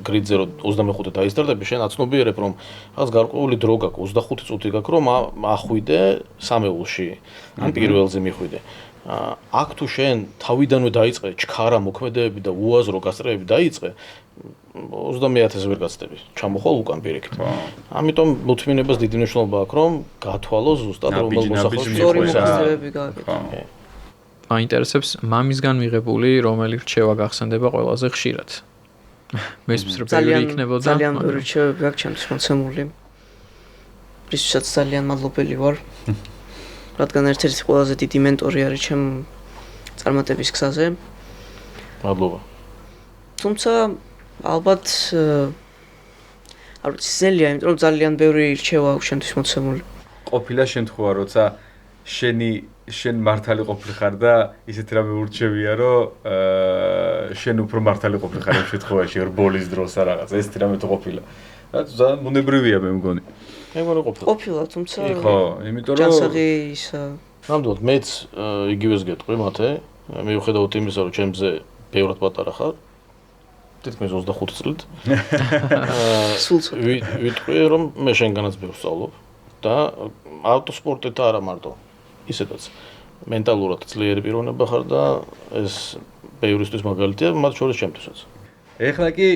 გრიდზე რომ 25-ე დაისტარტები, შენ აცნობიერებ რომ რაღაც გარკვეული დრო გაქვს, 25 წუთი გაქვს რომ ახვიდე სამეულში ან პირველზე მიხვიდე. აქ თუ შენ თავიდანვე დაიწყე ჩქარა მოქმედებები და უაზრო გასწრებები დაიწყე 20000 ვერ გაცდები. ჩამოხვალ უკან პირიქით. ამიტომ მოთმინებას დიდი მნიშვნელობა აქვს, რომ გათვალო ზუსტად რომელ მოსახლეობას სწორი მოხსნებები გააკეთო. მაინტერესებს მამისგან მიღებული რომელი რჩევა გახსენდება ყველაზე ხშირად. მესმის რბევი იქნებოდა. ძალიან ბევრი რჩევები აქვს ჩემთვის მოცემული. რისთვისაც ძალიან მადლობელი ვარ. რადგან ერთ-ერთი ყველაზე დიდი მენტორი არის ჩემ წარმატების გზაზე. მადლობა. თუმცა ალბათ არ ვიცი ზელია, იმიტომ რომ ძალიან ბევრი რჩევა აქვს ჩემთვის მოცემული. ყოფილა შემთხვევა, როცა შენ მართალი ყოფილიყარ და ისეთი რამე ურჩევია, რომ შენ უფრო მართალი ყოფილიყარ იმ შემთხვევაში, რბოლის დროს რა რაღაც, ესეთი რამე თუ ყოფილა. რაც ძალიან ბუნებრივია მე მგონი. მე მგონი ყოფილა. ყოფილა, თუმცა ხო, იმიტომ რომ ჯანსაღი ის ნამდვილად მეც იგივეს გეტყვი მათე, მიუხედავად იმისა, რომ ჩემზე ბევრად პატარა ხარ. თითქმის 25 წლით. ვიტყვი რომ მე შენგანაც ბევრს სწავლობ და ავტოსპორტით არა მარტო, ისედაც მენტალურად ძლიერი პიროვნება ხარ და ეს ბევრისთვის მაგალითია, მათ შორის ჩემთვისაც. ეხლა კი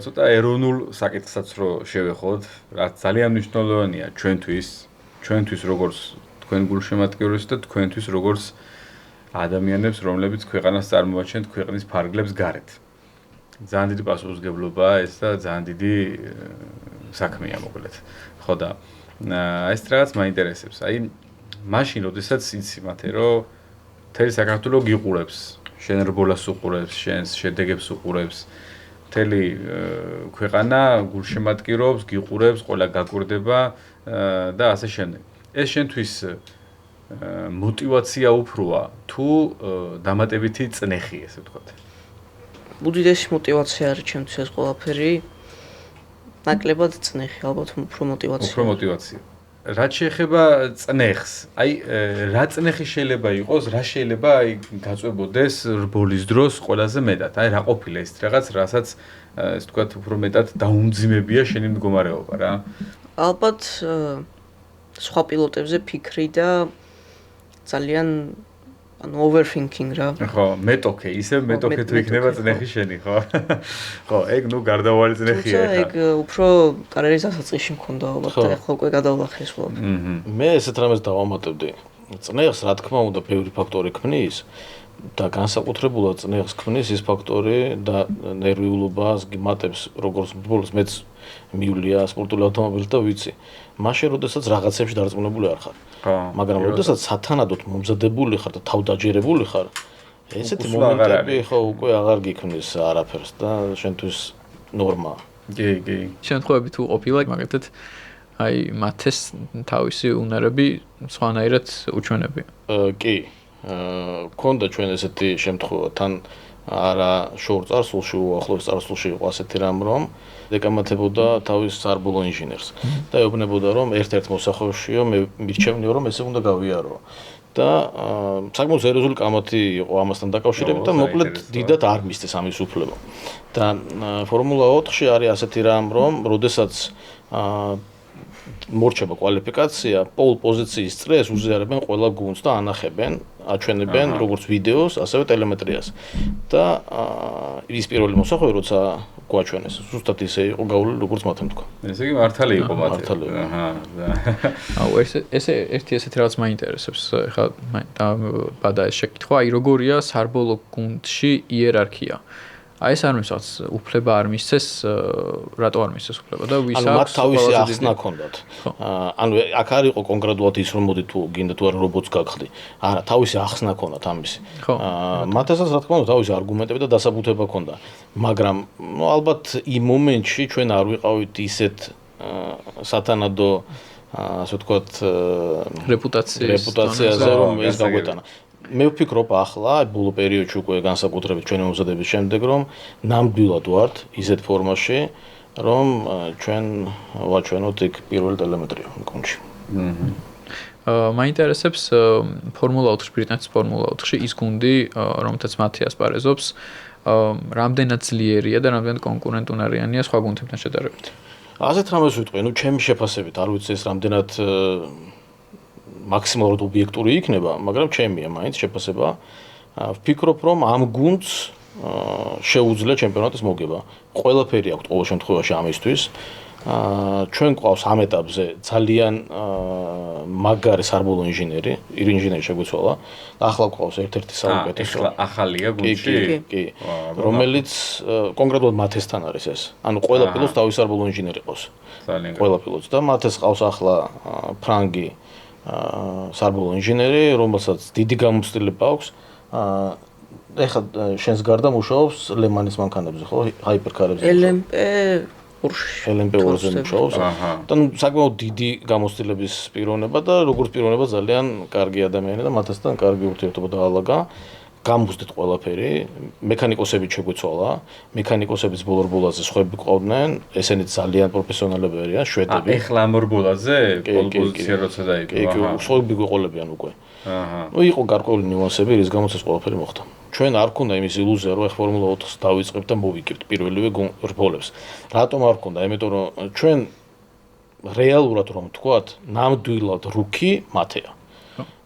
ცოტა ეროვნულ საკითხსაც რო შევეხოთ, რაც ძალიან მნიშვნელოვანია ჩვენთვის როგორც თქვენ გულშემატკივრებს და თქვენთვის როგორც ადამიანებს, რომლებიც ქვეყანას წარმოაჩენთ ქვეყნის ფარგლებს გარეთ. ძალიან დიდი პასუხისმგებლობაა ეს და ძალიან დიდი საქმეა მოკლედ. ხო და ეს რაღაც მაინტერესებს. აი მაშინ როდესაც იცი მათე რომ მთელი საქართველო გიყურებს, შენ რბოლას უყურებს, შენს შედეგებს უყურებს, მთელი ქვეყანა გულშემატკივრობს, გიყურებს, ყველა გაკვირდება და ასე შემდეგ. ეს შენთვის мотивация უფროა თუ დამატებითი წნეხი, ესე ვთქვათ. უდიდესი мотивация არის ჩემთვის ეს ყველაფერი. ნაკლებად წნეხი, ალბათ უფრო мотивация. უფრო мотивация. რაც შეეხება წნეხს, აი რა წნეხი შეიძლება იყოს, რა შეიძლება აი გაწვებოდეს რბოლის დროს ყველაზე მეტად. აი რა ყოფილა ეს რაღაც, რასაც ეს ვთქვათ უფრო მეტად დაუმძიმებია შენი მდგომარეობა რა. ალბათ სხვა პილოტებზე ფიქრი და ძალიან overthinking რა. ხო, მეტოქე, ისე მეტოქე თუ იქნება წნეხი შენი, ხო? ხო, ეგ ნუ გარდაუვალი წნეხია ხა. ეგ უფრო კარიერის დასაწყისში მქონდა ალბათ და ახლა უკვე გადავლახე ეს ყველაფერი. მე ესეთ რამეს დავამატებდი. წნეხს რა თქმა უნდა ბევრი ფაქტორი ქმნის და განსაკუთრებულად წნეხს ქმნის ის ფაქტორი და ნერვიულობას გიმატებს როგორც ბოლოს მეც მივლია სპორტული ავტომობილით და ვიცი. მაშინ როდესაც რაღაცებში დარწმუნებული არ ხარ. მაგრამ როდესაც სათანადოდ მომზადებული ხარ და თავდაჯერებული ხარ, ესეთი მომენტები ხო უკვე აღარ გიქმნის არაფერს და შენთვის ნორმაა. კი. შემთხვევები თუ ყოფილა, მაგათაც აი მათეს თავისი უნარები სხვანაირად უჩვენებია. კი. ქონდა ჩვენ ესეთი შემთხვევა, თან არა შორ წარსულში, უახლოეს წარსულში იყო ასეთი რამ, რომ დეკამათებოდა თავის სარბოლო ინჟინერს და ეუბნებოდა რომ ერთ-ერთ მოსახლეობაშიო მე მირჩევნიო რომ ესე უნდა გავიარო და საკმაოდ სერიოზული კამათი იყო ამასთან დაკავშირებით და მოკლედ დიდად არ მისცეს ამის უფლება და ფორმულა 4-ში არის ასეთი რამ რომ როდესაც მორჩება კვალიფიკაცია, პოლ პოზიციის წრეს უზიარებენ ყველა გუნდს და ანახებენ, აჩვენებენ როგორც ვიდეოს, ასევე ტელემეტრიას. და ის პირველი მოსახლე როცა გვაჩვენეს, ზუსტად ისე იყო გავლილი როგორც მათემ თქვა. ესე იგი მართალი იყო მათე. მართალი. აუ ესე ერთი ესეთი რაღაც მაინტერესებს. ეხლა ბადა ეს შეკითხვა, აი როგორია სარბოლო გუნდში იერარქია. აი ეს არ მისცეს უფლება არ მისცეს, რატო არ მისცეს უფლება და ვის აქვს? ანუ მათ თავისი ახსნა ჰქონდათ. ანუ აქ არ იყო კონკრეტულად ის რომ მოდი თუ გინდა თუ არა რობოტს გაგხდი. არა, თავისი ახსნა ჰქონდათ ამისი. მათასაც რა თქმა უნდა თავისი არგუმენტები და დასაბუთება ჰქონდა. მაგრამ ნუ ალბათ იმ მომენტში ჩვენ არ ვიყავით ისეთ სათანადო ასე ვთქვათ რეპუტაციაზე რომ ეს გაგვეტანა. მე ვფიქრობ ახლა ბოლო პერიოდში უკვე განსაკუთრებით ჩვენი მომზადების შემდეგ რომ ნამდვილად ვართ ისეთ ფორმაში რომ ჩვენ ვაჩვენოთ იქ პირველ ტელემეტრია გუნდში. მაინტერესებს ფორმულა 4-ში, ბრიტანეთის ფორმულა 4-ში ის გუნდი, რომელთაც მათი ასპარეზობს, რამდენად ძლიერია და რამდენად კონკურენტუნარიანია სხვა გუნდებთან შედარებით. ასეთ რამეს ვიტყვი, ნუ ჩემი შეფასებით, არ ვიცი ეს რამდენად მაქსიმალურად ობიექტური იქნება, მაგრამ ჩემია მაინც შეფასება. ვფიქრობ, რომ ამ გუნდს შეუძლია ჩემპიონატის მოგება. ყველაფერი აქვს ყოველ შემთხვევაში ამისთვის. ჩვენ გვყავს ამ ეტაპზე ძალიან მაგარი საბოლოო ინჟინერი, ინჟინერი შეგვეცვალა და ახლა გვყავს ერთ-ერთი საუკეთესო. ახალია გუნდში? კი. რომელიც კონკრეტულად მათესთან არის ეს. ანუ ყველა პილოტს თავის საბოლოო ინჟინერი ყავს. ძალიან ყველა პილოტს და მათეს ყავს ახლა ფრანგი საბოლოო ინჟინერი, რომელსაც დიდი გამოცდილება აქვს. ეხლა შენს გარდა მუშაობს ლემანის მანქანებზე, ხო? ჰაიპერკარებზე. LMP ორზე მუშაობს. და საკმაოდ დიდი გამოცდილების პიროვნება და როგორც პიროვნება ძალიან კარგი ადამიანი და მათესთან კარგი ურთიერთობა დაალაგა. გამგზდით ყველაფერი, მექანიკოსებით შეგვეცვალა, მექანიკოსების ბოლორბოლაზე სხვები ყავდნენ, ესენი ძალიან პროფესიონალები არიან, შვედები. ეხლა ამ ბოლაზე პოლპოზიცია როცა დაიწყო. კი, სხვები გვიყოლებიან უკვე. იყო გარკვეული ნიუანსები, რის გამოც ეს ყველაფერი მოხდა. ჩვენ არ გქონდა იმის ილუზია, რომ ფორმულა 4-ს დავიწყებთ და მოვიგებთ პირველივე რბოლებს. რატომ არ გქონდა? იმიტომ რომ ჩვენ რეალურად რომ ვთქვათ, ნამდვილად რუკი მათეა.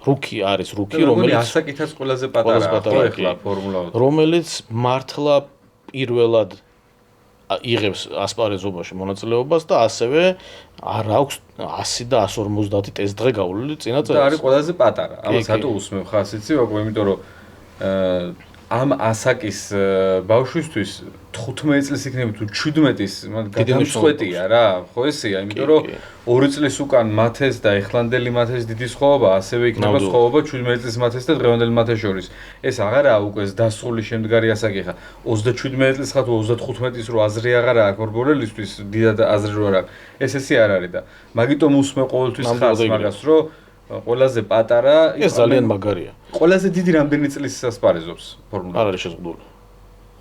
რუკი არის რუკი, რომელიც ასაკითაც ყველაზე პატარაა ეხლა ფორმულა 4. რომელიც მართლა პირველად იღებს ასპარეზობაში მონაწილეობას და ასევე არ აქვს 100 და 150 ტესტ დღე გავლილი წინა წელს. და არის ყველაზე პატარა. ამას რატო უსმევ ხას იცი, იმიტომ რომ ამ ასაკის ბავშვისთვის 15 წლის იქნება თუ 17-ის გადამწყვეტია რა, ხო ესეა, იმიტომ რომ 2 წლის უკან მათეს და ეხლანდელი მათეს დიდი სხვაობა, ასევე იქნება სხვაობა 17 წლის მათეს და დღევანდელი მათეს შორის. ეს აღარაა უკვე დასრული შემდგარი ასაკი ხა. 37 წლის ხა თუ 35-ის რო აზრი აღარა აქვს ორბოლელისთვის, დიდად აზრი რო არ აქვს. ესე არ არის და მაგიტომ უსმევ ყოველთვის ხას მაგას, რომ ყველაზე პატარა ეს ძალიან მაგარია. ყველაზე დიდი რამდენი წლის ასპარეზობს ფორმულა? არ არის შეზღუდული.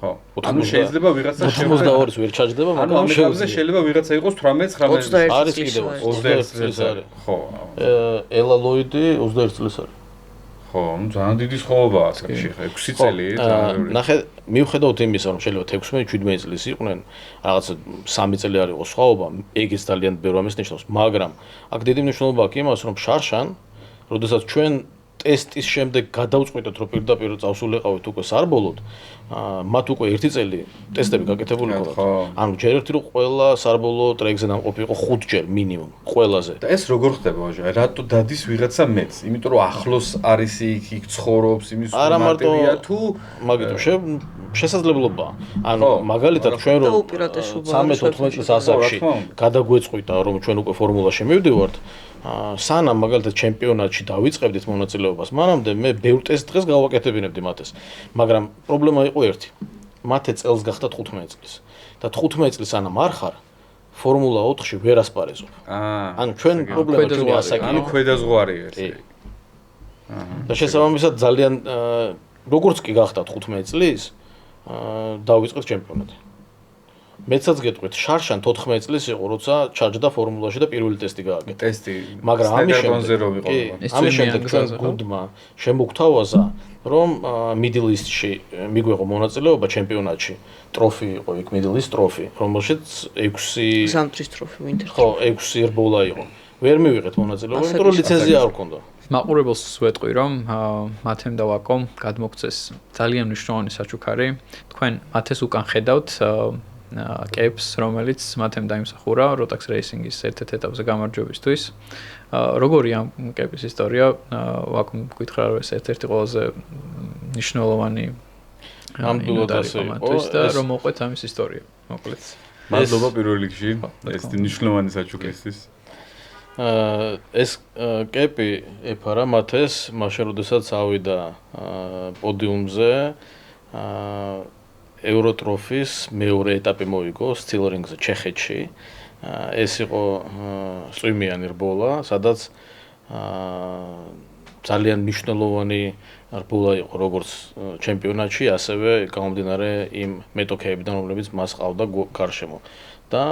ხო. ანუ შეიძლება ვიღაცა 82-ის ვერ ჩაჯდება, მაგრამ შეიძლება ვიღაცა იყოს 18-19 არის კიდევ 21 წლის არის. ხო. ელა ლოიდი 21 წლის არის. ხო, ну ძალიან დიდი სხვაობაა ასაკში ხა 6 წელი ძალიან. ნახე, მიუხედავად იმისა, რომ შეიძლება 16-17 წლის იყვნენ, რაღაცა 3 წელი არ იყოს სხვაობა, ეგეც ძალიან ბევრ ამას ნიშნავს, მაგრამ აქ დიდი მნიშვნელობა აქვს იმას, რომ შარშან, როდესაც ჩვენ ტესტის შემდეგ გადავწყვიტეთ, რომ პირდაპირ წავსულიყავით უკვე სარბოლოდ, მათ უკვე 1 წელი ტესტები გაკეთებული ჰქონდათ. ანუ ჯერ ერთი რომ ყველა სარბოლო ტრეკზე დამყოფი იყო 5 ჯერ მინიმუმ, ყველაზე. და ეს როგორ ხდება, ვაჟა? რატო დადის ვიღაცა მეც? იმიტომ რომ ახლოს არის იქ ცხოვრობს, იმის მატერია თუ მაგიტომ შესაძლებლობაა. ანუ მაგალითად ჩვენ რომ 13-14 წლის ასაკში გადაგვეწყვიტა რომ ჩვენ უკვე ფორმულაში მივდივართ, სანამ მაგალითად ჩემპიონატში დავიწყებდით მონაწილეობას, მანამდე მე ბევრ ტესტ დღეს გავაკეთებინებდი მათეს. მაგრამ პრობლემა იყო ერთი. მათე წელს გახდა 15 წლის. და 15 წლის სანამ არ ხარ, ფორმულა 4-ში ვერ ასპარეზობ. ანუ ჩვენ პრობლემა ჩვენი ასაკი, ანუ ქვედაზღვარი ერთი. და შესაბამისად ძალიან როგორც კი გახდა 15 წლის, დავიწყეთ ჩემპიონატი. მეცაც გეტყვით, შარშან 14 წლის იყო, როცა ჩაჯდა ფორმულაში და პირველი ტესტი გააკეთა. ტესტი. მაგრამ ამის შემდეგ ჩვენ გუნდმა შემოგთავაზა, რომ Middle East-ში მიგვეღო მონაწილეობა ჩემპიონატში. ტროფი იყო იქ Middle East ტროფი, რომელშიც 6 ზამთრის ტროფი, Winter ხო, 6 რბოლა იყო. ვერ მივიღეთ მონაწილეობა, იმიტომ რომ ლიცენზია არ ჰქონდა. მაყურებელს ვეტყვი, რომ მათემ და ვაკომ გადმოგწეს ძალიან მნიშვნელოვანი საჩუქარი. თქვენ მათეს უკან ხედავთ კეპს, რომელიც მათემ დაიმსახურა Rotax Racing-ის ერთ-ერთ ეტაპზე გამარჯვებისთვის. როგორია ამ კეპის ისტორია? ვაკომ გითხრა, რომ ეს ერთ-ერთი ყველაზე მნიშვნელოვანი ნამდვილად ასე იყო და რომ მოყვეთ ამის ისტორია, მოკლედ. მადლობა პირველ რიგში ეს მნიშვნელოვანი საჩუქრისთვის. ეს კეპი ეფარა მათეს, მაშინ როდესაც ავიდა პოდიუმზე ევროტროფის მეორე ეტაპი მოიგო სტილრინგზე ჩეხეთში. ეს იყო წვიმიანი რბოლა, სადაც ძალიან მნიშვნელოვანი რბოლა იყო როგორც ჩემპიონატში, ასევე გამომდინარე იმ მეტოქეებიდან, რომლებიც მას ყავდა გარშემო. და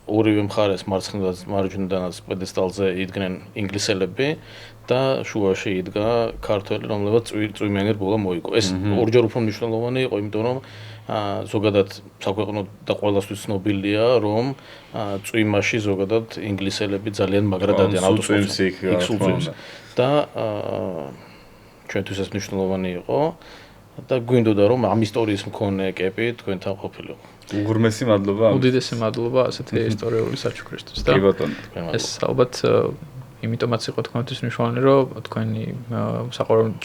ორივე მხარეს მარცხნიდან და მარჯვნიდანაც პედესტალზე იდგნენ ინგლისელები და შუაში იდგა ქართველი, რომლებიც წვიმიანი რბოლა მოიგო. ეს ორჯერ უფრო მნიშვნელოვანი იყო, იმიტომ რომ ზოგადად საქვეყნო და ყველასთვის ცნობილია, რომ წვიმაში ზოგადად ინგლისელები ძალიან მაგრად დადიან ავტოსპორტში. და ჩვენთვის ეს მნიშვნელოვანი იყო და გვინდოდა რომ ამ ისტორიის მქონე კეპი თქვენთან ყოფილიყო. უღრმესი მადლობა. უდიდესი მადლობა ასეთი ისტორიული საჩუქრისთვის და კი ბატონო. ეს ალბათ იმიტომაც იყო თქვენთვის მნიშვნელოვანი, რომ თქვენი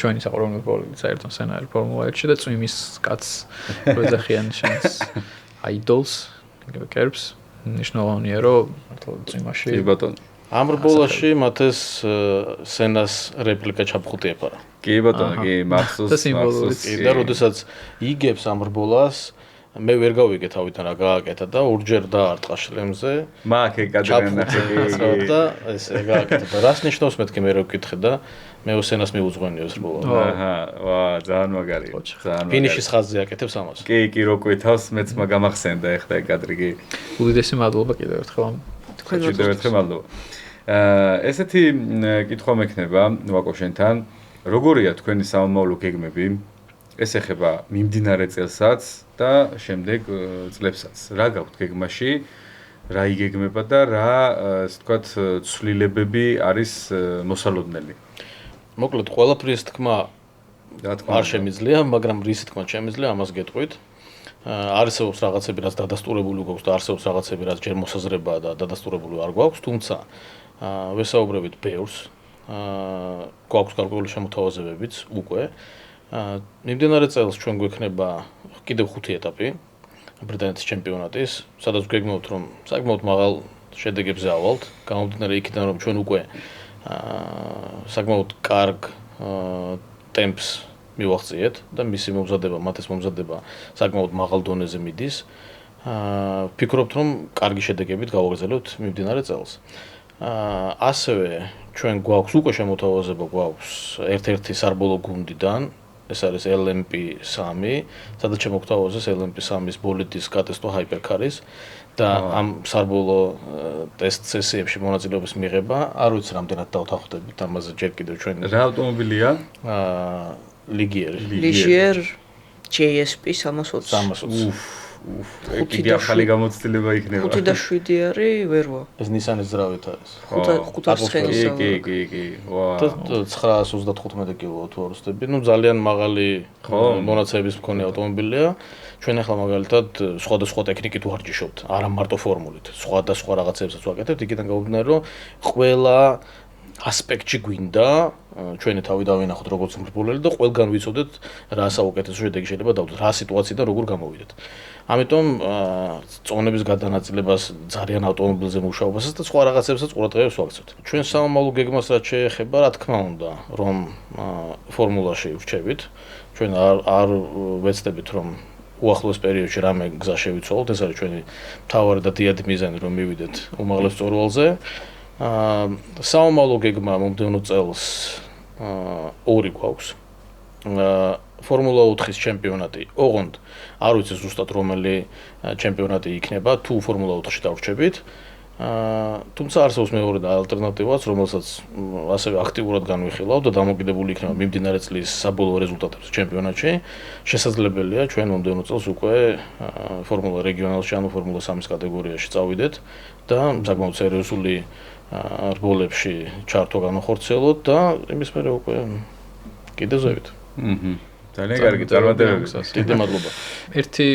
ჩვენი საყურებელი პოლიტიკა საერთო სცენარი ფორმულა 1-ში და წვიმის კაცს ვეძახიან შენს აიდოლს, კერპს. მნიშვნელოვანია, რომ მართლა წვიმაში. კი ბატონო. ამ რბოლაში მათ ეს სენას რეპლიკა ჩაფხუტი ეფარა. კი ბატონო, კი მახსოვს. და როდესაც იგებს ამ რბოლას მე ვერ გავიგე თავიდან რა გააკეთა და ორჯერ დაარტყა შლემზე. მაგ ეკადრენა და ეს გააკეთა. რას ნიშნავს მეთქი მე რო ვკითხე და მე სენას მიუძღვენიო ეს რბოლა. აჰა, ვა, ძალიან მაგარი. ძალიან. ფინიშის ხაზზე აკეთებს ამას. კი, რო ყვეთავს, მეც მაგამახსენდა ეხლა ეკადრი კი. უდიდესი მადლობა კიდევ ერთხელ. კიდევ ერთხელ მადლობა. ესეთი კითხვა მექნება ვაკო შენთან, როგორია თქვენი სამომავლო გეგმები? ეს ეხება მიმდინარე წელსაც და შემდეგ წლებსაც. რა გაქვთ გეგმაში? რა იგეგმება და რა, ასე ვთქვათ, ცვლილებები არის მოსალოდნელი? მოკლედ, ყველაფრის თქმა არ შემიძლია, მაგრამ რის თქმა შემიძლია, ამას გეტყვით. არსებობს რაღაცები, რაც დადასტურებული გვაქვს და არსებობს რაღაცები, რაც ჯერ მოსაზრებაა და დადასტურებული არ გვაქვს, თუმცა ვესაუბრებით ბევრს. გვაქვს გარკვეული შემოთავაზებებიც უკვე. მიმდინარე წელს ჩვენ გვექნება კიდევ 5 ეტაპი ბრიტანეთის ჩემპიონატის, სადაც გვეგმავთ რომ საკმაოდ მაღალ შედეგებზე ავალთ, გამომდინარე იქიდან რომ ჩვენ უკვე საკმაოდ კარგ ტემპს მივახციეთ და მისი მომზადება, მათ ეს მომზადება საკმაოდ მაღალ დონეზე მიდის. ვფიქრობთ რომ კარგი შედეგებით გავაგრძელებთ მიმდინარე წელს. ასევე ჩვენ გვაქვს უკვე შემოთავაზება გვაქვს ერთ-ერთი სარბოლო გუნდიდან, ეს არის LMP3, სადაც შემოგვთავაზეს LMP3-ის ბოლიდის კატესტო ჰაიპერკარის და ამ სარბოლო ტესტ სესიებში მონაწილეობის მიღება, არ ვიცი რამდენად დავთანხმდებით ამაზე ჯერ კიდევ ჩვენ. რა ავტომობილია? Ligier JSP 320. იგი ახალი გამოცდილება იქნება. 5 და 7 არის ვერვა. ეს Nissan-ის ძრავით არის. 5 ცხენისა. კი. ვა. 935 კილოვატ ვარუსტები. ნუ ძალიან მაღალი მონაცემების მქონე ავტომობილია. ჩვენ ახლა მაგალითად სხვადასხვა ტექნიკით ვარჯიშობთ, არა მარტო ფორმულით. სხვადასხვა რაღაცებსაც ვაკეთებთ, იქიდან გამომდინარე, რომ ყველა ასპექტში გვინდა ჩვენი თავი დავინახოთ როგორც მრბოლელი და ყველგან ვიცოდეთ რა საუკეთესო შედეგი შეიძლება დავდოთ, რა სიტუაციიდან როგორ გამოვიდეთ. ამიტომ წონების გადანაწილებას, ძალიან ავტომობილზე მუშაობასაც და სხვა რაღაცებსაც ყურადღებას ვაქცევთ. ჩვენ სამომავლო გეგმას რაც შეეხება, რა თქმა უნდა, რომ ფორმულაში ვრჩებით. ჩვენ არ ვეცდებით რომ უახლოეს პერიოდში რამე გზა შევიცვალოთ, ეს არის ჩვენი მთავარი და დიადი მიზანი რომ მივიდეთ უმაღლეს მწვერვალზე. საომავლო გეგმა მომდევნო წელს ორი გვაქვს. ფორმულა 4-ის ჩემპიონატი. ოღონდ არ ვიცი ზუსტად რომელი ჩემპიონატი იქნება, თუ ფორმულა 4-ში დავრჩებით. თუმცა არსებობს მეორე ალტერნატივაც, რომელსაც ასევე აქტიურად განვიხილავ და დამოკიდებული იქნება მიმდინარე წლის საბოლოო რეზულტატებზე ჩემპიონატში. შესაძლებელია ჩვენ მომდევნო წელს უკვე ფორმულა რეგიონალში, ანუ ფორმულა 3-ის კატეგორიაში წავიდეთ და საკმაოდ სერიოზული რბოლებში ჩართვა განახორციელოთ და იმის მერე უკვე კიდევ ზევით. ძალიან კარგი წარმატებები. დიდი მადლობა. ერთი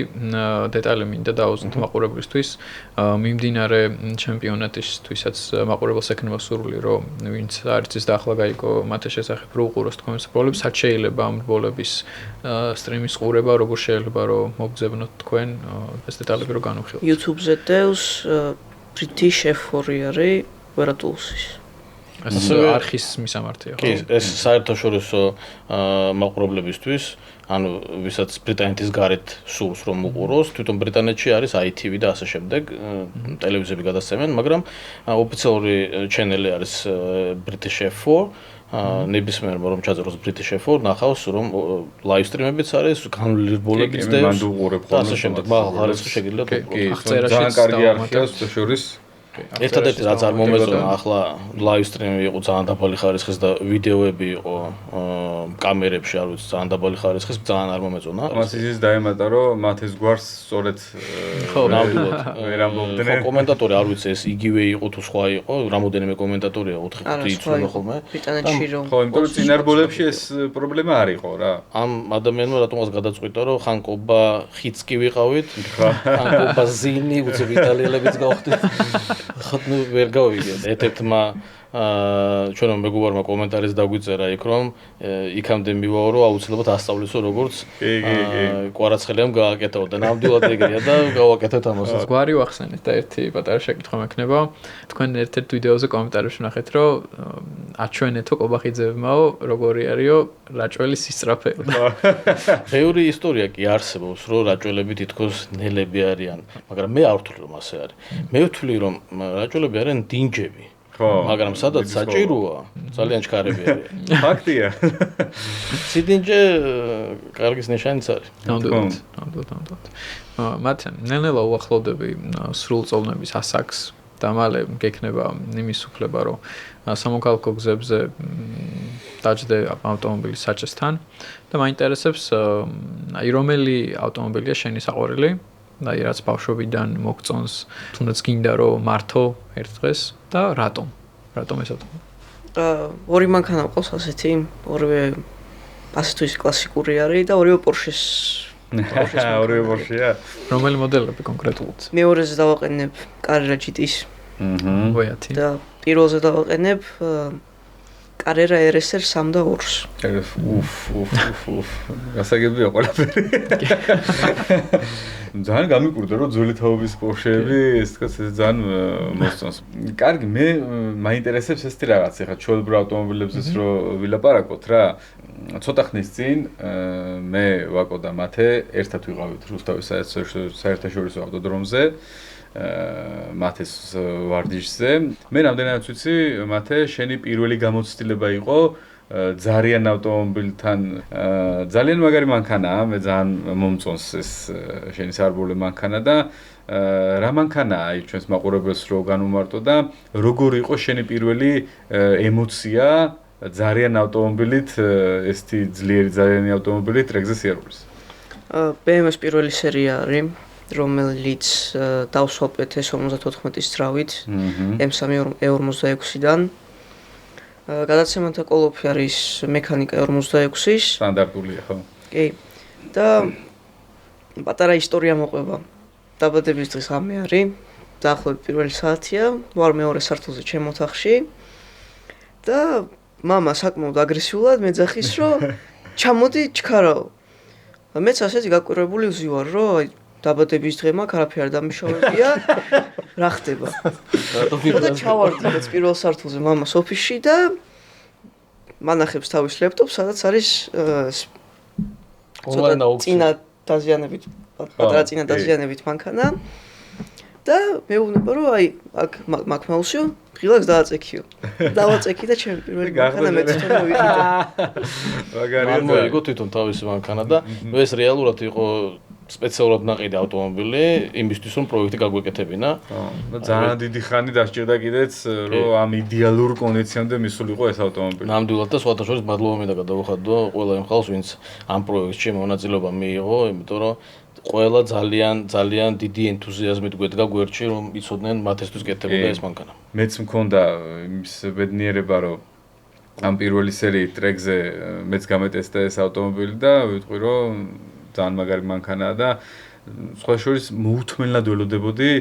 დეტალი მინდა დაუზნოთ მაყურებლისთვის. მიმდინარე ჩემპიონატისთვისაც მაყურებელს ექნება სურვილი, რომ ვინც არ იცის და ახლა გაიგო მათ შესახებ რო უყუროს თქვენს რბოლებს, რაც შეიძლება ამ რბოლების სტრიმის ყურება, როგორ შეიძლება რომ მოგძებნოთ თქვენ ეს დეტალები რო განვიხილოთ. YouTube-ზე დევს British F4 არის ვერატულსის. ეს არხის მისამართია, ხო? კი, ეს საერთაშორისო მაყურებლებისთვის, ანუ ვისაც ბრიტანეთის გარეთ სურს რომ უყუროს, თვითონ ბრიტანეთში არის ITV და ასე შემდეგ, ტელევიზიები გადასცემენ, მაგრამ ოფიციალური ჩენელი არის British F4. ნებისმიერ რომ ჩაწეროს British F4, ნახავს რომ ლაივ სტრიმებიც არის, განვლილი რბოლებიც და მანდ უყურებ ხოლმე. ასე შემდეგ, მაგრამ არის შეგიძლიათ ძალიან კარგი არხია, შორის ერთადერთი რაც არ მომეწონა ახლა live stream-ი იყო ძალიან დაბალი ხარისხის და ვიდეოები იყო კამერებში, არ ვიცი, ძალიან დაბალი ხარისხის, ძალიან არ მომეწონა. მას ისიც დაემატა, რომ მათ ეს გვარს სწორედ ნამდვილად ვერ ამბობდნენ. კომენტატორი არ ვიცი ეს იგივე იყო თუ სხვა იყო, რამოდენიმე კომენტატორია 4-5 იცოდა ხოლმე. ბრიტანეთში რომ ხო, იმიტომ რომ წინარბოლებში ეს პრობლემა არ იყო რა. ამ ადამიანმა რატომაც გადაწყვიტა რომ ხანკობა ხიც კი ვიყავით, ხანკობა ზინი, უცებ იტალიელებიც გავხდით. ხო, ნუ ვერ გავიგეთ. ერთ-ერთმა ჩვენო მეგობარმა კომენტარიც დაგვიწერა იქ რომ იქამდე მივაო რომ აუცილებლად ასწავლისო როგორც კვარაცხელიამ გააკეთო და ნამდვილად ეგრეა და გავაკეთეთ ამასაც. გვარი ვახსენეთ და ერთი პატარა შეკითხვა მექნება. თქვენ ერთ-ერთ ვიდეოზე კომენტარებში ნახეთ რომ აჩვენეთო კობახიძეებმაო როგორი არისო რაჭველი სისწრაფეო. ბევრი ისტორია კი არსებობს რომ რაჭველები თითქოს ნელები არიან, მაგრამ მე არ ვთვლი რომ ასე არის. მე ვთვლი რომ რაჭველები არიან დინჯები. მაგრამ სადაც საჭიროა, ძალიან ჩქარები არიან. ფაქტია. სიდინჯე კარგის ნიშანიც არის. ნამდვილად. მათე ნელ-ნელა უახლოვდები სრულწლოვნების ასაკს და მალე გექნება იმის უფლება, რომ სამოქალაქო გზებზე დაჯდე ავტომობილის საჭესთან და მაინტერესებს აი რომელი ავტომობილია შენი საყვარელი და აი რაც ბავშვობიდან მოგწონს, თუნდაც გინდა რომ მართო ერთ დღეს და რატომ ეს ავტომობილი? ორი მანქანა ყავს ასეთი, ორივე ასე თუ ისე კლასიკური არის და ორივე Porsche-ს. ორივე Porsche-ია. რომელი მოდელები კონკრეტულად? მეორეზე დავაყენებ Carrera GT-ს. ვეათი. და პირველზე დავაყენებ Carrera RSR 3-2-ს. გასაგებია ყველაფერი. ძალიან გამიკვირდა რომ ძველი თაობის Porsche-ები ეს თქოს ძალიან მოსწონს. კარგი, მე მაინტერესებს ეს რაღაც ახლა ჩვეულებრივ ავტომობილებზეც რომ ვილაპარაკოთ რა. ცოტა ხნის წინ მე ვაკო და მათე ერთად ვიყავით რუსთავის საერთაშორისო ავტოდრომზე. მათეს ვარდიშზე. მე რამდენადაც ვიცი, მათე შენი პირველი გამოცდილება იყო ძალიან ავტომობილთან ძალიან მაგარი მანქანაა, მე ძალიან მომწონს ეს შენი სარბოლე მანქანა და რა მანქანაა აი ჩვენს მაყურებელს რო განუმარტო და როგორი იყო შენი პირველი ემოცია ძალიან ავტომობილით ესეთი ძლიერი ძალიან ავტომობილი ტრეკზე სიარულის. BMW-ს პირველი სერია არის, რომელიც დავსვაპეთ ეს 54-ის ძრავით M3 E46-დან. გადაცემათა კოლოფი არის მექანიკა 46-ის. სტანდარტულია, ხო? კი. და პატარა ისტორია მოყვება. დაბადების დღის ღამე არის. დაახლოებით პირველი საათია, ვარ მეორე სართულზე ჩემ ოთახში. და მამა საკმაოდ აგრესიულად მეძახის, რომ ჩამოდი ჩქარავ. და მეც ასეთი გაკვირვებული ვზივარ, რომ აი დაბადების დღე მაქვს, არაფერი არ დამიშოვებია. რა ხდება? და ჩავარდი მეც პირველ სართულზე მამას ოფისში და მანახებს თავის ლეპტოპს, სადაც არის წინა დაზიანებით, პატარა წინა დაზიანებით მანქანა. და მეუბნება რომ აი აქ მაქმაუსიო, ღილაკს დააწექიო. დავაწექი და ჩემი პირველი მანქანა მეც თვითონ მოვიყიდე. მაგარია. არ მოიგო თვითონ თავისი მანქანა და ეს რეალურად იყო სპეციალურად ნაყიდი ავტომობილი იმისთვის რომ პროექტი გაგვეკეთებინა. და ძალიან დიდი ხანი დასჭირდა კიდეც რომ ამ იდეალურ კონდიციამდე მისულიყო ეს ავტომობილი. ნამდვილად და სხვათა შორის მადლობა მინდა გადავხადო ყველა იმ ხალხს ვინც ამ პროექტში მონაწილეობა მიიღო, იმიტომ რომ ყველა ძალიან დიდი ენთუზიაზმით გვედგა გვერდში რომ იცოდნენ მათესთვის კეთებოდა ეს მანქანა. მეც მქონდა იმის ბედნიერება რომ ამ პირველი სერიით ტრეკზე მეც გამეტესტა ეს ავტომობილი და ვიტყვი რომ ძალიან მაგარი მანქანაა და სხვა შორის მოუთმენლად ველოდებოდი